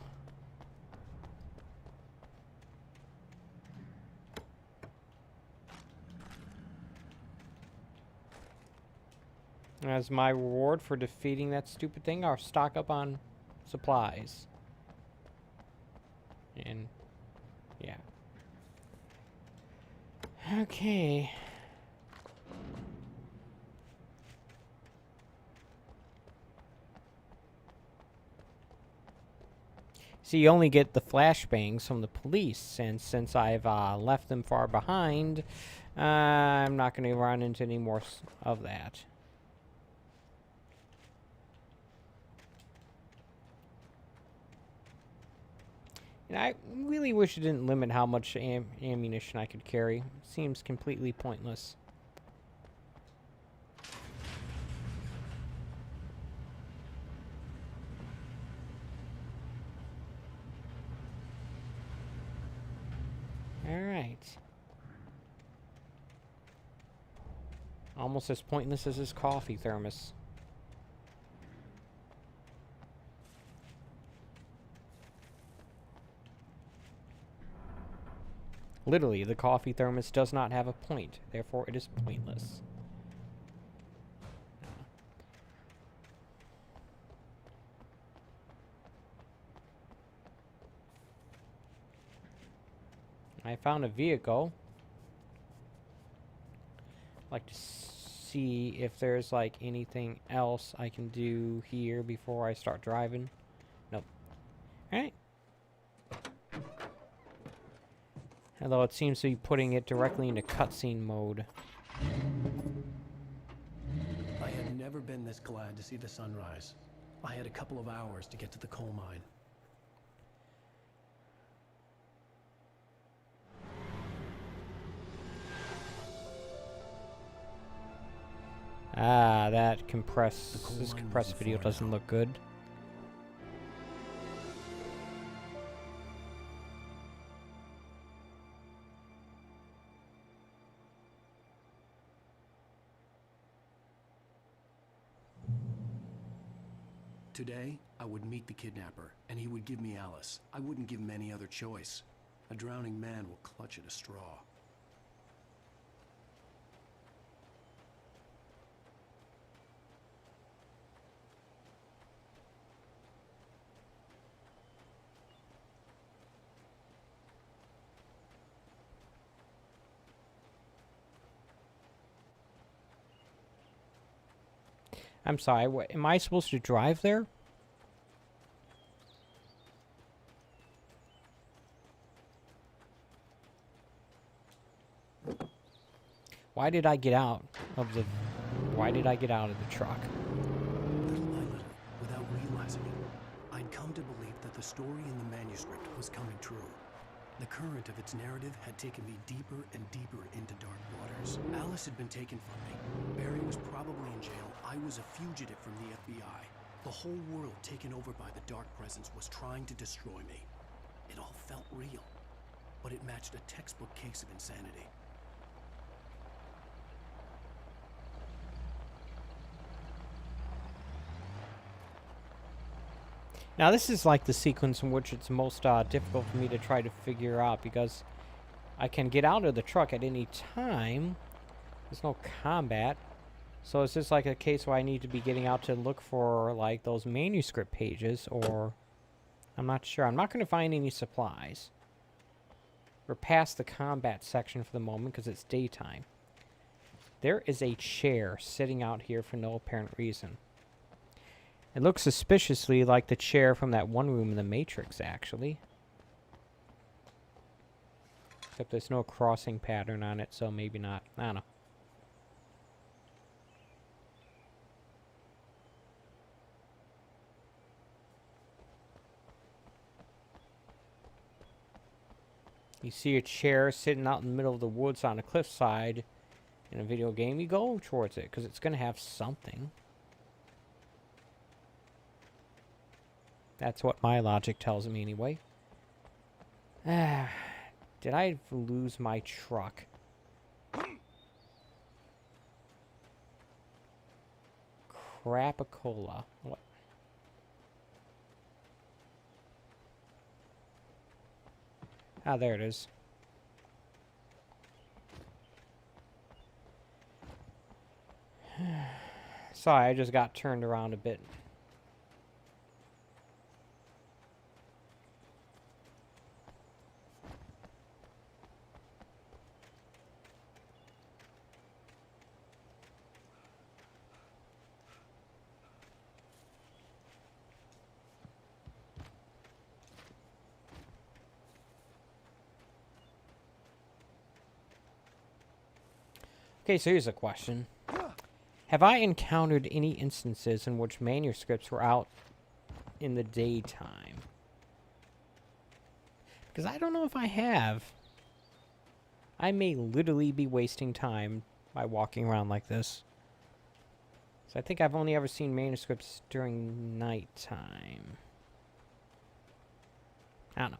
As my reward for defeating that stupid thing, I'll stock up on supplies. And yeah. Okay. So you only get the flashbangs from the police, and since I've left them far behind, I'm not going to run into any more of that. And I really wish it didn't limit how much ammunition I could carry. It seems completely pointless. Alright. Almost as pointless as his coffee thermos. Literally, the coffee thermos does not have a point, therefore it is pointless. I found a vehicle. I'd like to see if there's like anything else I can do here before I start driving. Nope. Alright. Although it seems to be putting it directly into cutscene mode. I had never been this glad to see the sunrise. I had a couple of hours to get to the coal mine. Ah, that this compressed video doesn't look good. Today, I would meet the kidnapper, and he would give me Alice. I wouldn't give him any other choice. A drowning man will clutch at a straw. I'm sorry, what, am I supposed to drive there? Why did I get out of the truck? Little by little, without realizing it, I'd come to believe that the story in the manuscript was coming true. The current of its narrative had taken me deeper and deeper into dark waters. Alice had been taken from me. Barry was probably in jail. I was a fugitive from the FBI. The whole world taken over by the dark presence was trying to destroy me. It all felt real, but it matched a textbook case of insanity. Now this is like the sequence in which it's most difficult for me to try to figure out, because I can get out of the truck at any time. There's no combat. So is this like a case where I need to be getting out to look for like those manuscript pages, or I'm not sure. I'm not going to find any supplies. We're past the combat section for the moment because it's daytime. There is a chair sitting out here for no apparent reason. It looks suspiciously like the chair from that one room in the Matrix, actually. Except there's no crossing pattern on it, so maybe not. I don't know. You see a chair sitting out in the middle of the woods on a cliffside in a video game, you go towards it, because it's going to have something. That's what my logic tells me anyway. Did I lose my truck? Crapacola. What? Ah, there it is. Sorry, I just got turned around a bit. Okay, so here's a question. Have I encountered any instances in which manuscripts were out in the daytime? Because I don't know if I have. I may literally be wasting time by walking around like this. So I think I've only ever seen manuscripts during nighttime. I don't know.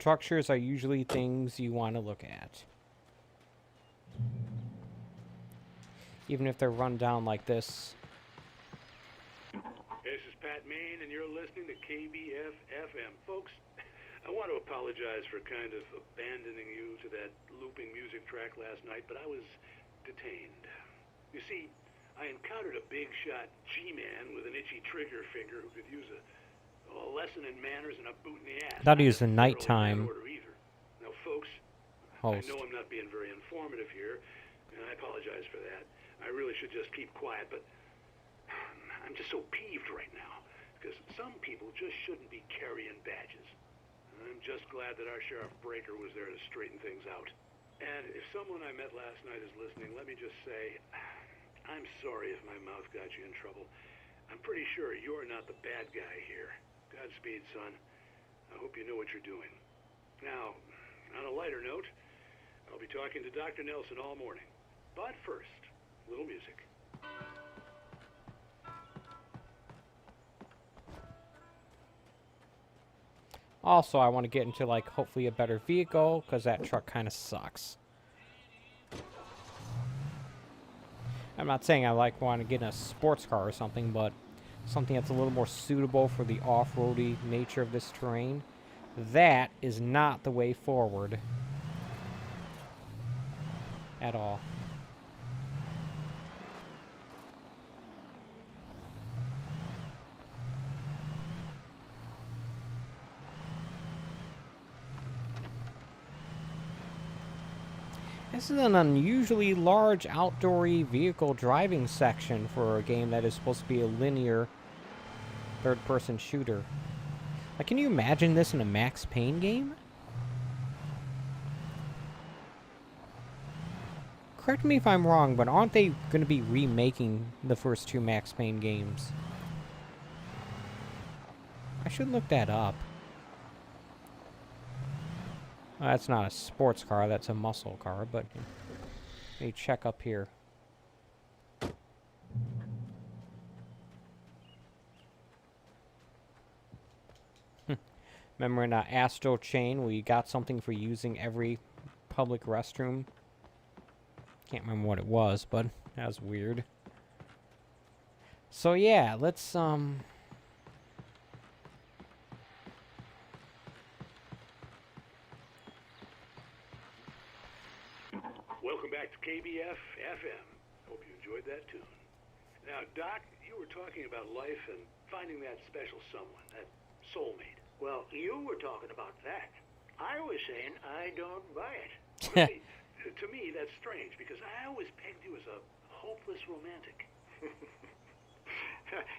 Structures are usually things you want to look at. Even if they're run down like this. This is Pat Main, and you're listening to KBF-FM. Folks, I want to apologize for kind of abandoning you to that looping music track last night, but I was detained. You see, I encountered a big-shot G-man with an itchy trigger finger who could use a lesson in manners and a boot in the ass. I thought he was the nighttime Now, folks, host. I know I'm not being very informative here, and I apologize for that. I really should just keep quiet, but I'm just so peeved right now, because some people just shouldn't be carrying badges. I'm just glad that our Sheriff Breaker was there to straighten things out. And if someone I met last night is listening, let me just say, I'm sorry if my mouth got you in trouble. I'm pretty sure you're not the bad guy here. Godspeed, son. I hope you know what you're doing. Now, on a lighter note, I'll be talking to Dr. Nelson all morning. But first, a little music. Also, I want to get into, like, hopefully a better vehicle, because that truck kind of sucks. I'm not saying I, like, want to get in a sports car or something, but something that's a little more suitable for the off-roady nature of this terrain. That is not the way forward. At all. This is an unusually large outdoory vehicle driving section for a game that is supposed to be a linear third-person shooter. Like, can you imagine this in a Max Payne game? Correct me if I'm wrong, but aren't they going to be remaking the first two Max Payne games? I should look that up. Well, that's not a sports car, that's a muscle car, but let me check up here. Remember in Astro Chain, we got something for using every public restroom? Can't remember what it was, but that was weird. So yeah, let's, Welcome back to KBF FM. Hope you enjoyed that tune. Now, Doc, you were talking about life and finding that special someone, that soulmate. Well, you were talking about that. I was saying I don't buy it. To me, that's strange, because I always pegged you as a hopeless romantic.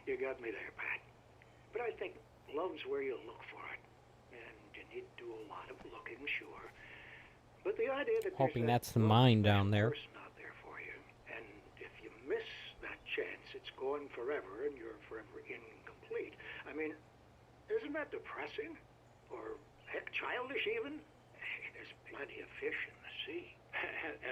You got me there, Pat. But I think love's where you look for it. And you need to do a lot of looking, sure. But the idea that hoping that's the mine down there. Not there for you. And if you miss that chance, it's gone forever, and you're forever incomplete. I mean, isn't that depressing? Or, heck, childish even? There's plenty of fish in the sea.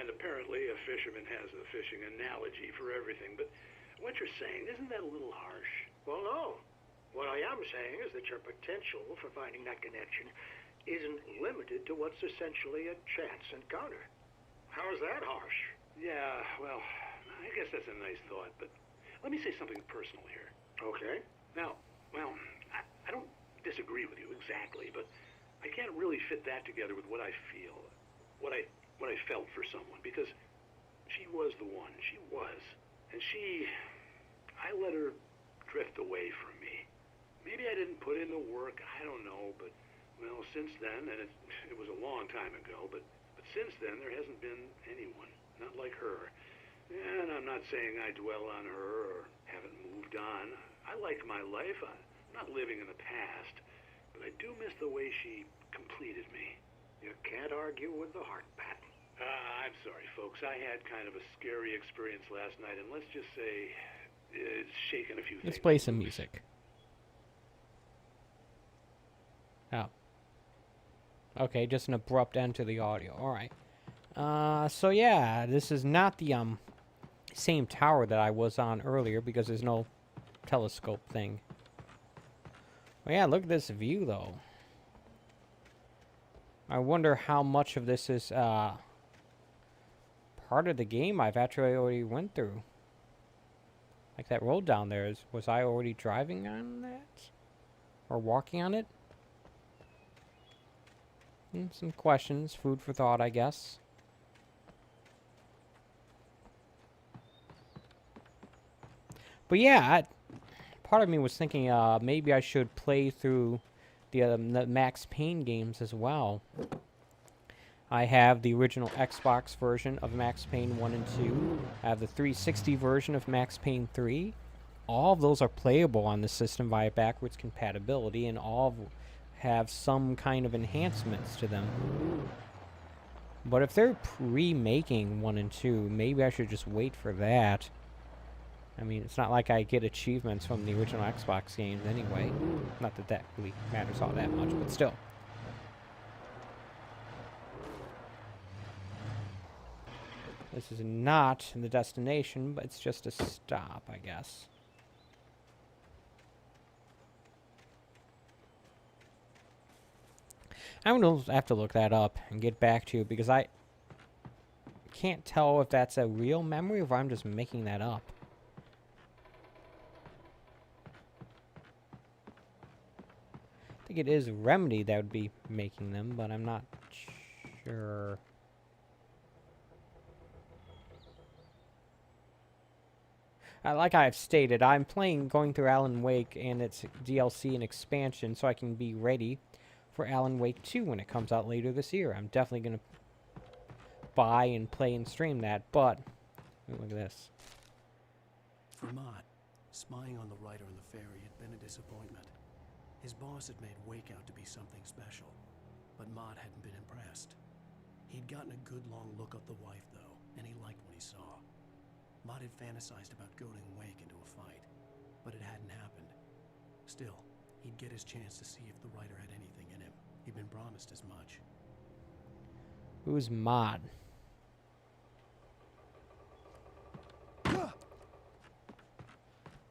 And apparently a fisherman has a fishing analogy for everything, but what you're saying, isn't that a little harsh? Well, no. What I am saying is that your potential for finding that connection isn't limited to what's essentially a chance encounter. How is that harsh? Yeah, well, I guess that's a nice thought, but let me say something personal here. Okay. Now, well, I don't disagree with you exactly, but I can't really fit that together with what I feel, what I felt for someone, because she was the one. She was. And I let her drift away from me. Maybe I didn't put in the work, I don't know, but, well, since then, and it was a long time ago, but since then there hasn't been anyone, not like her. And I'm not saying I dwell on her or haven't moved on. I like my life. I'm not living in the past, but I do miss the way she completed me. You can't argue with the heart, Pat. I'm sorry, folks. I had kind of a scary experience last night, and let's just say it's shaken a few things. Let's play some music. Oh. Okay, just an abrupt end to the audio. Alright. So yeah, this is not the, same tower that I was on earlier, because there's no telescope thing. Well, yeah, look at this view, though. I wonder how much of this is, part of the game I've actually already went through. Like that road down there, was I already driving on that? Or walking on it? Some questions, food for thought, I guess. But yeah, part of me was thinking maybe I should play through the Max Payne games as well. I have the original Xbox version of Max Payne 1 and 2. I have the 360 version of Max Payne 3. All of those are playable on the system via backwards compatibility, and all have some kind of enhancements to them. But if they're pre-making 1 and 2, maybe I should just wait for that. I mean, it's not like I get achievements from the original Xbox games anyway. Not that that really matters all that much, but still. This is not the destination, but it's just a stop, I guess. I'm going to have to look that up and get back to you, because I can't tell if that's a real memory or if I'm just making that up. I think it is Remedy that would be making them, but I'm not sure. Like I've stated, I'm going through Alan Wake and its DLC and expansion so I can be ready for Alan Wake 2 when it comes out later this year. I'm definitely going to buy and play and stream that, but look at this. For Mott, spying on the writer on the ferry had been a disappointment. His boss had made Wake out to be something special, but Mott hadn't been impressed. He'd gotten a good long look at the wife, though, and he liked what he saw. Mott had fantasized about goading Wake into a fight, but it hadn't happened. Still, he'd get his chance to see if the writer had anything in him. He'd been promised as much. Who's Mod?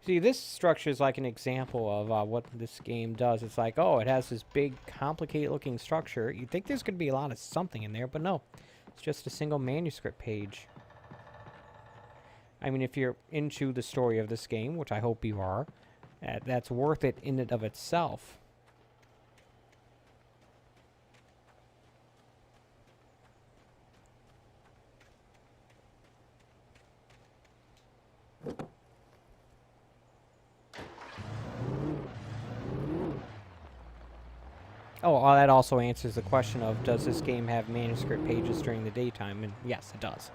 See, this structure is like an example of what this game does. It's like, oh, it has this big, complicated-looking structure. You'd think there's going to be a lot of something in there, but no. It's just a single manuscript page. I mean, if you're into the story of this game, which I hope you are, that's worth it in and of itself. Oh, that also answers the question of, does this game have manuscript pages during the daytime? And yes, it does.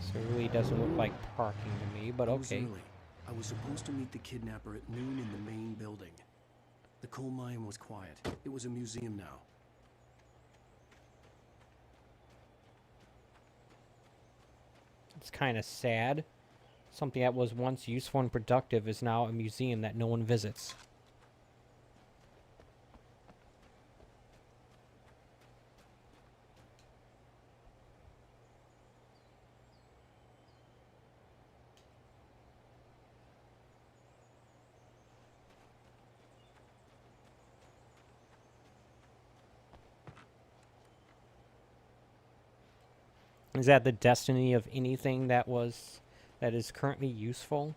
So it really doesn't look like parking to me, but It was okay. early. I was supposed to meet the kidnapper at noon in the main building. The coal mine was quiet. It was a museum now. It's kind of sad. Something that was once useful and productive is now a museum that no one visits. Is that the destiny of anything that is currently useful?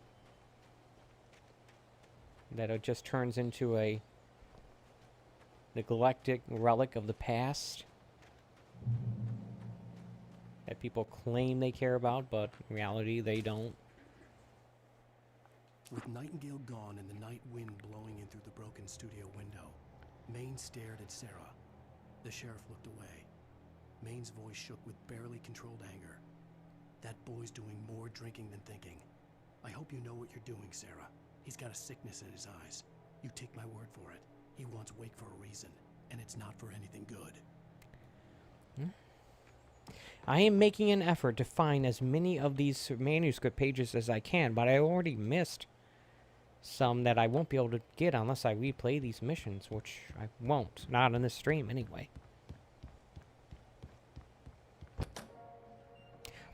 That it just turns into a neglected relic of the past? That people claim they care about, but in reality they don't. With Nightingale gone and the night wind blowing in through the broken studio window, Maine stared at Sarah. The sheriff looked away. Maine's voice shook with barely controlled anger. That boy's doing more drinking than thinking. I hope you know what you're doing, Sarah. He's got a sickness in his eyes. You take my word for it. He wants Wake for a reason, and it's not for anything good. I am making an effort to find as many of these manuscript pages as I can, but I already missed some that I won't be able to get unless I replay these missions, which I won't. Not in this stream, anyway.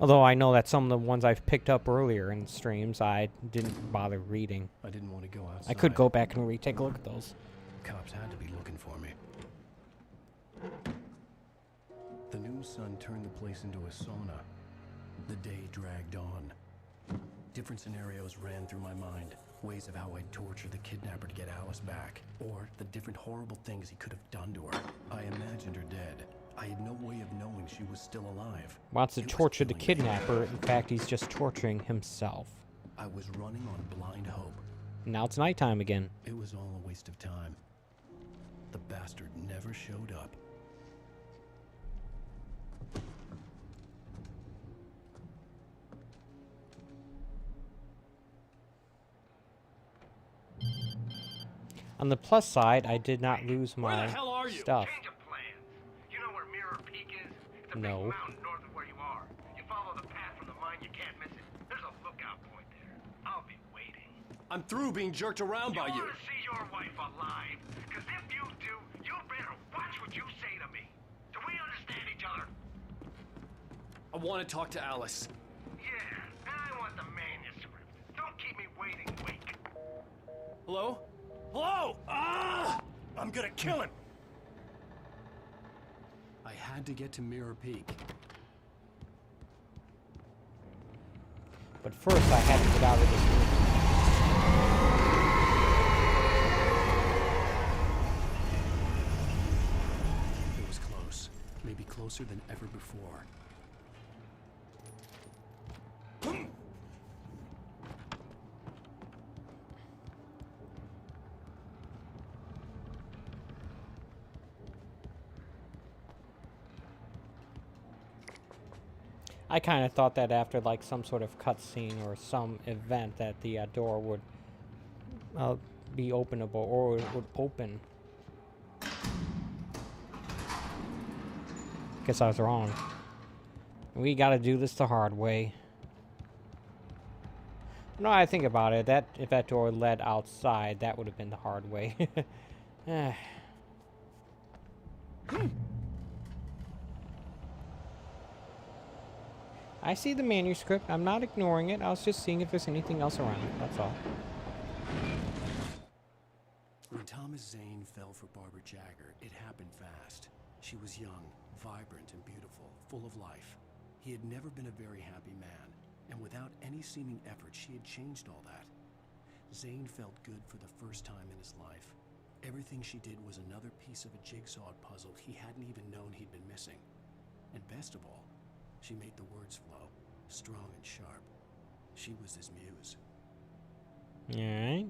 Although I know that some of the ones I've picked up earlier in streams, I didn't bother reading. I didn't want to go outside. I could go back and take a look at those. Cops had to be looking for me. The noon sun turned the place into a sauna. The day dragged on. Different scenarios ran through my mind. Ways of how I'd torture the kidnapper to get Alice back. Or the different horrible things he could have done to her. I imagined her dead. I had no way of knowing she was still alive. Wants to torture the kidnapper. In fact, he's just torturing himself. I was running on blind hope. Now it's nighttime again. It was all a waste of time. The bastard never showed up. On the plus side, I did not lose my Where the hell are you? stuff. Change of plans. You know where Mirror Peak is? It's a No. big mountain north of where you are. You follow the path from the mine, you can't miss it. There's a lookout point there. I'll be waiting. I'm through being jerked around by you. want to see your wife alive? Because if you do, you better watch what you say to me. Do we understand each other? I want to talk to Alice. Yeah, and I want the manuscript. Don't keep me waiting, Wake. Hello? Hello! Ah! I'm gonna kill him! I had to get to Mirror Peak. But first, I had to get out of this room. It was close. Maybe closer than ever before. I kind of thought that after like some sort of cutscene or some event that the door would be openable or it would open. Guess I was wrong. We gotta do this the hard way. No, I think about it. That if that door led outside, that would have been the hard way. I see the manuscript. I'm not ignoring it. I was just seeing if there's anything else around. That's all. When Thomas Zane fell for Barbara Jagger, it happened fast. She was young, vibrant, and beautiful, full of life. He had never been a very happy man, and without any seeming effort, she had changed all that. Zane felt good for the first time in his life. Everything she did was another piece of a jigsaw puzzle he hadn't even known he'd been missing. And best of all, she made the words flow, strong and sharp. She was his muse. Alright.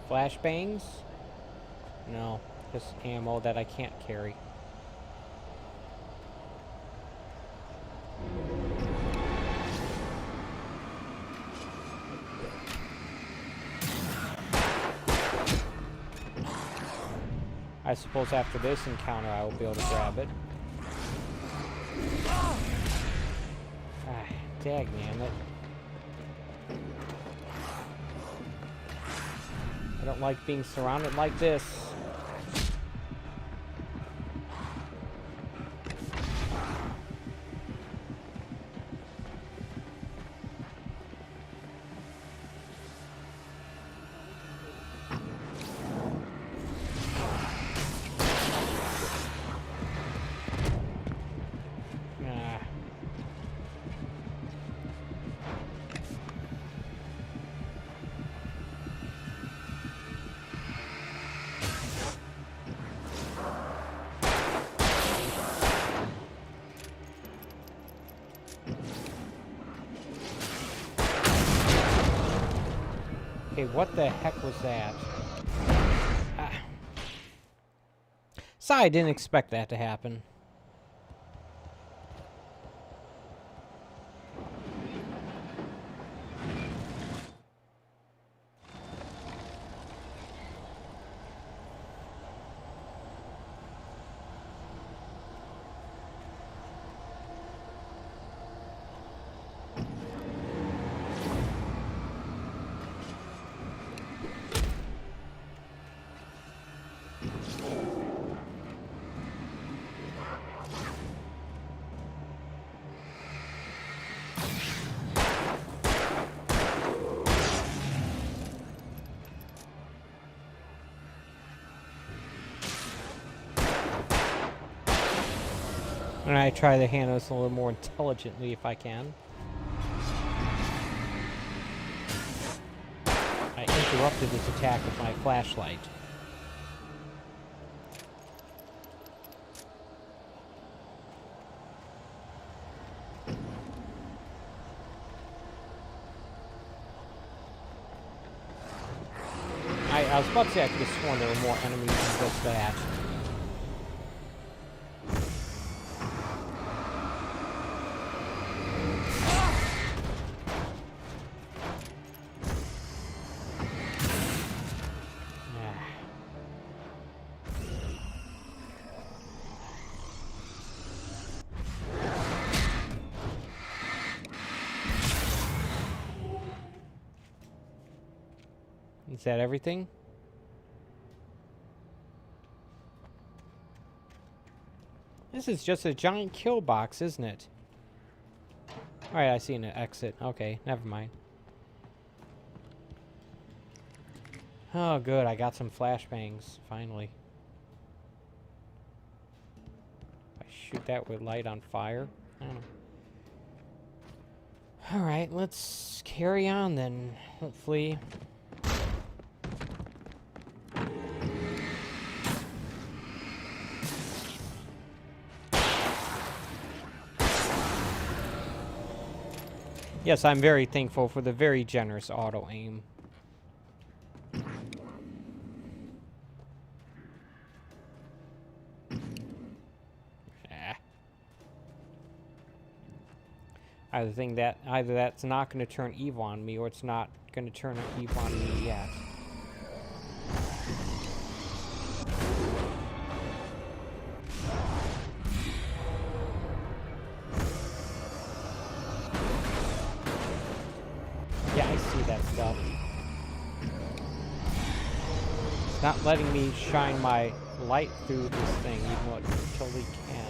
Flashbangs? No, just ammo that I can't carry. I suppose after this encounter I will be able to grab it. Ah, dagnammit. I don't like being surrounded like this. Okay, what the heck was that? Sorry, I didn't expect that to happen. And I try to handle this a little more intelligently if I can. I interrupted this attack with my flashlight. I was about to say I could have sworn there were more enemies than just that. Is that everything? This is just a giant kill box, isn't it? Alright, I see an exit. Okay, never mind. Oh, good. I got some flashbangs, finally. I shoot that with light on fire? I don't know. Alright, let's carry on then. Hopefully. Yes, I'm very thankful for the very generous auto-aim. Either that's not going to turn evil on me, or it's not going to turn evil on me yet. Yeah, I see that stuff. It's not letting me shine my light through this thing, even though it totally can.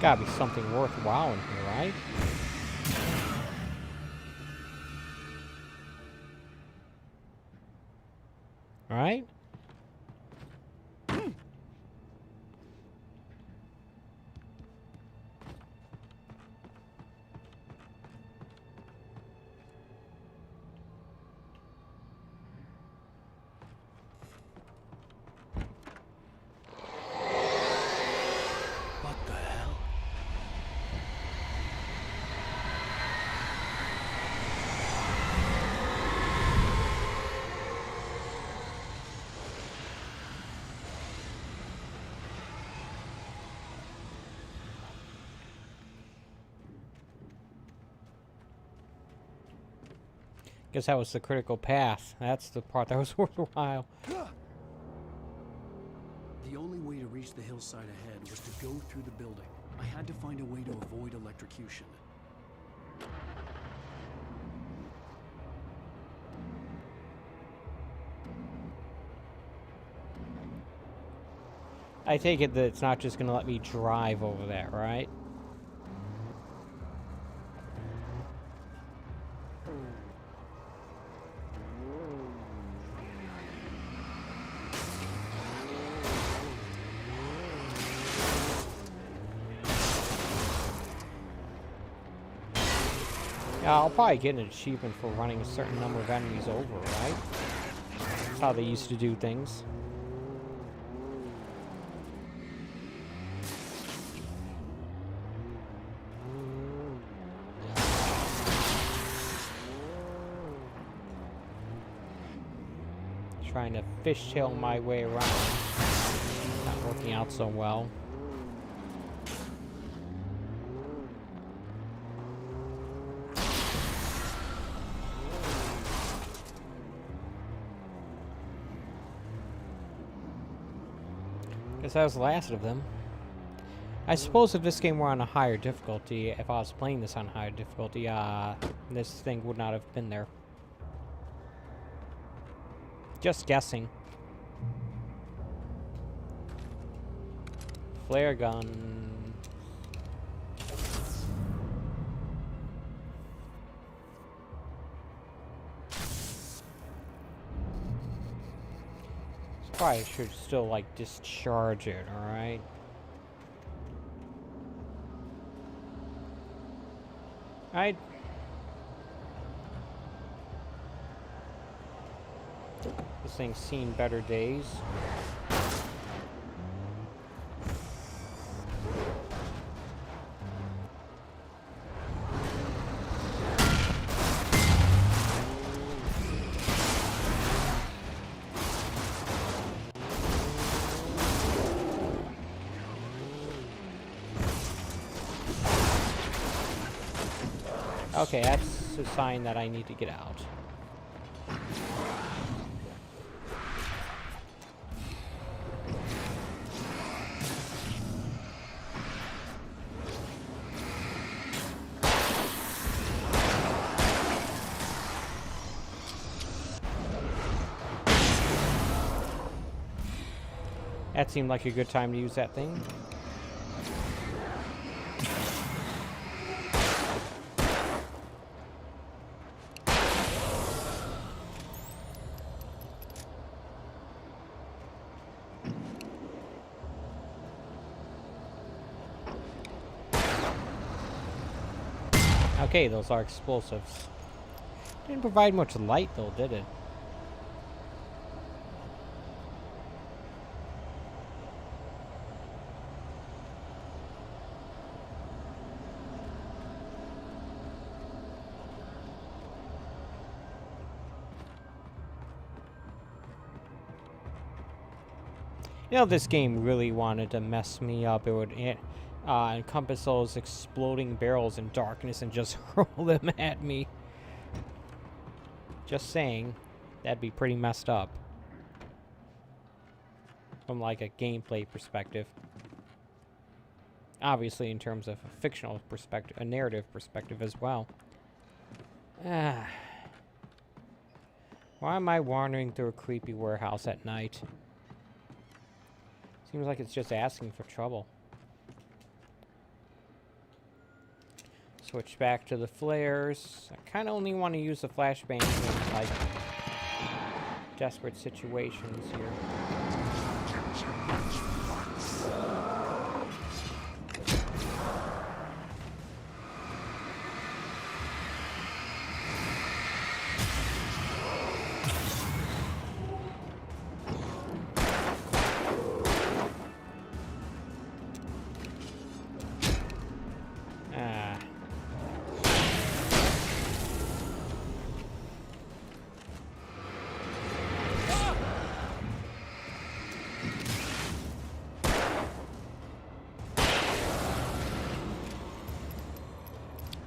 Gotta be something worthwhile in here, right? Right? Guess that was the critical path. That's the part that was worthwhile. The only way to reach the hillside ahead was to go through the building. I had to find a way to avoid electrocution. I take it that it's not just going to let me drive over that, right? Yeah, I'll probably get an achievement for running a certain number of enemies over, right? That's how they used to do things. Trying to fishtail my way around. Not working out so well. Guess that was the last of them. I suppose if this game were on a higher difficulty, if I was playing this on higher difficulty, this thing would not have been there. Just guessing. Flare gun. Probably should still, like, discharge it, alright? This thing's seen better days. Okay, that's a sign that I need to get out. That seemed like a good time to use that thing. Okay, those are explosives. Didn't provide much light, though, did it? You know, this game really wanted to mess me up. It would encompass those exploding barrels in darkness and just hurl them at me. Just saying, that'd be pretty messed up. From, like, a gameplay perspective. Obviously, in terms of a fictional perspective, a narrative perspective as well. Why am I wandering through a creepy warehouse at night? Seems like it's just asking for trouble. Switch back to the flares. I kind of only want to use the flashbang in, like, desperate situations here.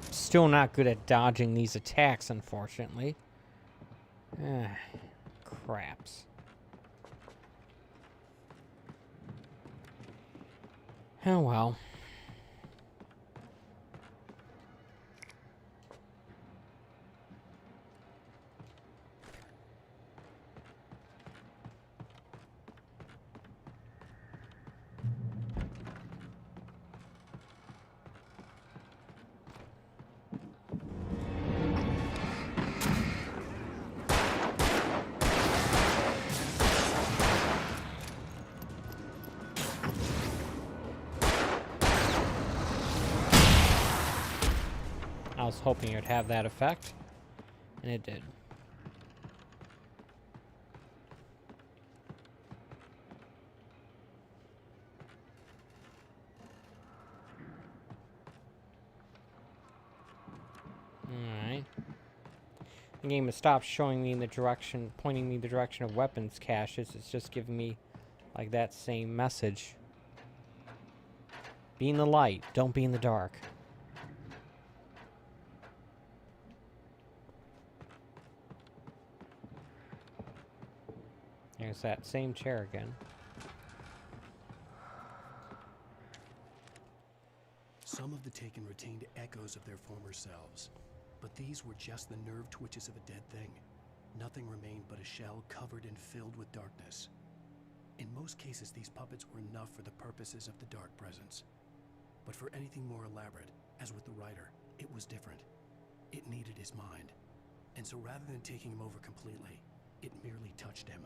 Still not good at dodging these attacks, unfortunately. Craps. Oh well. I was hoping it would have that effect, and it did. Alright. The game has stopped showing me in the direction, pointing me the direction of weapons caches. It's just giving me, like, that same message. Be in the light, don't be in the dark. There's that same chair again. Some of the Taken retained echoes of their former selves, but these were just the nerve twitches of a dead thing. Nothing remained but a shell covered and filled with darkness. In most cases, these puppets were enough for the purposes of the Dark Presence. But for anything more elaborate, as with the writer, it was different. It needed his mind. And so rather than taking him over completely, it merely touched him.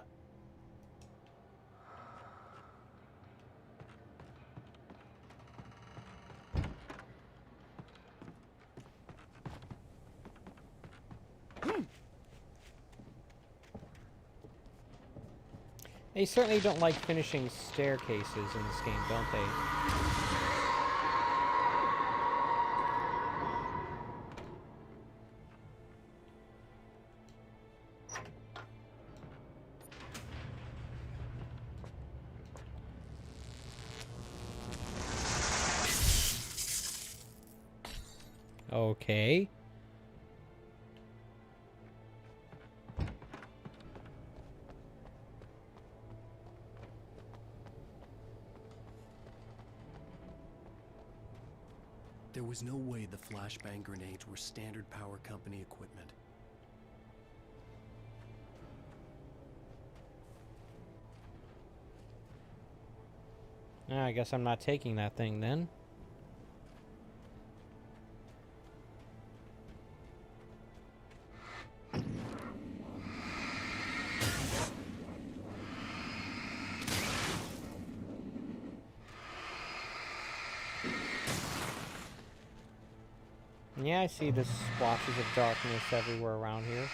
They certainly don't like finishing staircases in this game, don't they? Okay. There was no way the flashbang grenades were standard power company equipment. I guess I'm not taking that thing then. Yeah, I see the splotches of darkness everywhere around here.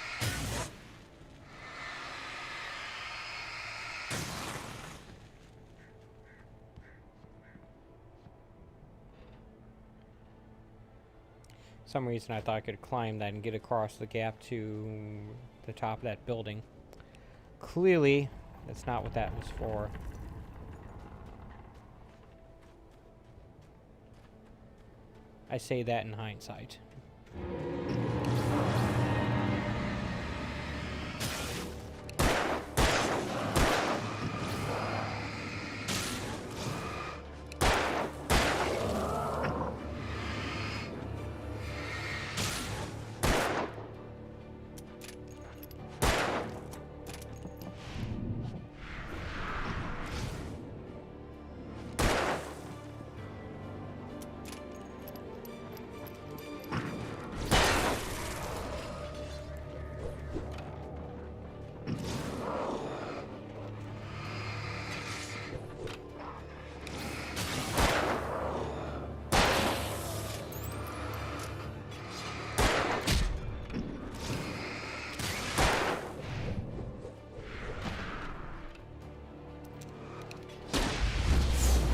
For some reason I thought I could climb that and get across the gap to the top of that building. Clearly, that's not what that was for. I say that in hindsight.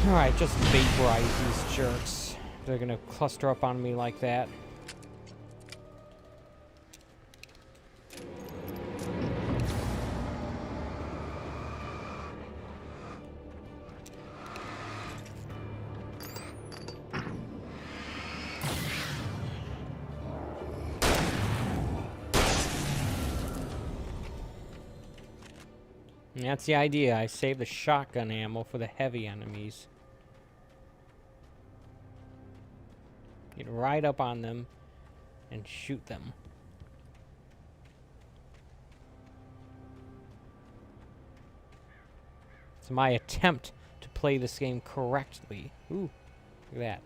Alright, just vaporize these jerks. They're gonna cluster up on me like that. And that's the idea. I save the shotgun ammo for the heavy enemies. Get right up on them and shoot them. It's my attempt to play this game correctly. Ooh, look at that.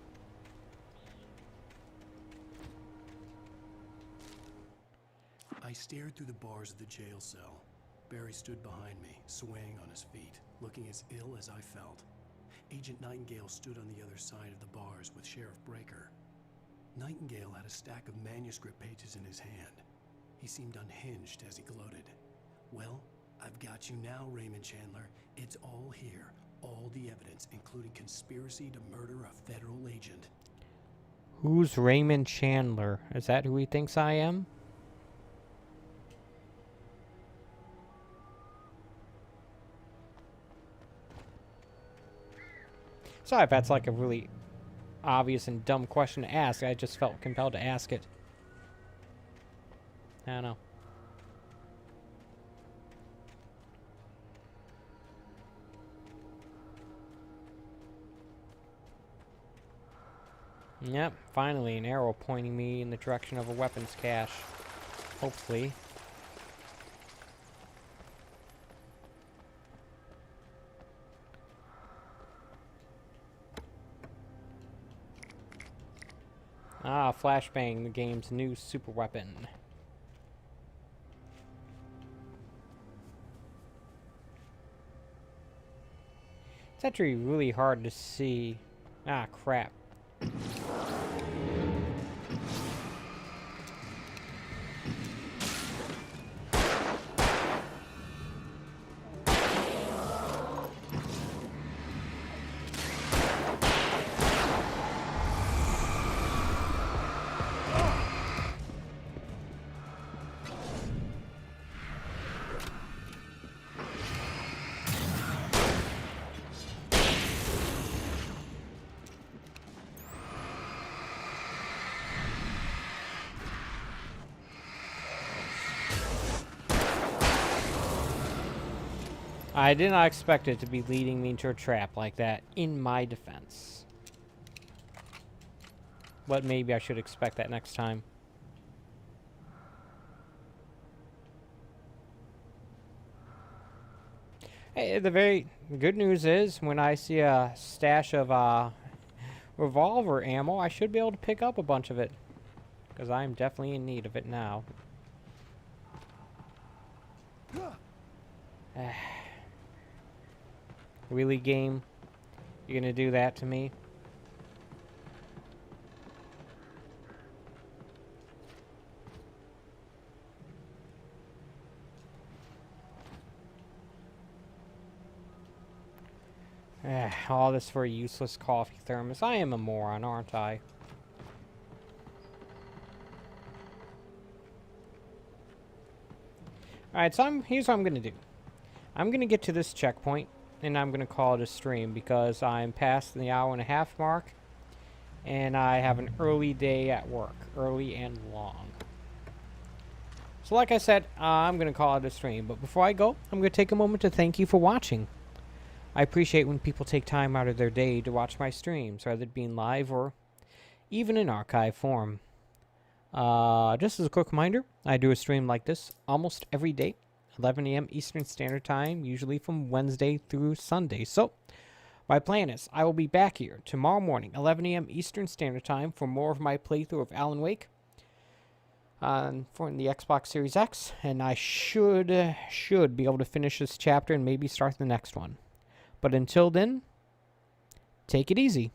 I stared through the bars of the jail cell. Barry stood behind me, swaying on his feet, looking as ill as I felt. Agent Nightingale stood on the other side of the bars with Sheriff Breaker. Nightingale had a stack of manuscript pages in his hand. He seemed unhinged as he gloated. Well, I've got you now, Raymond Chandler. It's all here. All the evidence, including conspiracy to murder a federal agent. Who's Raymond Chandler? Is that who he thinks I am? Sorry if that's like a really obvious and dumb question to ask. I just felt compelled to ask it. I don't know. Yep, finally an arrow pointing me in the direction of a weapons cache. Hopefully. Ah, flashbang, the game's new super weapon. It's actually really hard to see. Ah, crap. I did not expect it to be leading me into a trap like that, in my defense. But maybe I should expect that next time. Hey, the very good news is, when I see a stash of revolver ammo, I should be able to pick up a bunch of it. Because I'm definitely in need of it now. Really, game? You're gonna do that to me? All this for a useless coffee thermos. I am a moron, aren't I? Alright, so here's what I'm going to do. I'm going to get to this checkpoint, and I'm going to call it a stream because I'm past the hour-and-a-half mark, and I have an early day at work. Early and long. So like I said, I'm going to call it a stream. But before I go, I'm going to take a moment to thank you for watching. I appreciate when people take time out of their day to watch my streams, whether it be in live or even in archive form. Just as a quick reminder, I do a stream like this almost every day, 11 a.m. Eastern Standard Time, usually from Wednesday through Sunday. So, my plan is I will be back here tomorrow morning, 11 a.m. Eastern Standard Time, for more of my playthrough of Alan Wake for the Xbox Series X, and I should be able to finish this chapter and maybe start the next one. But until then, take it easy.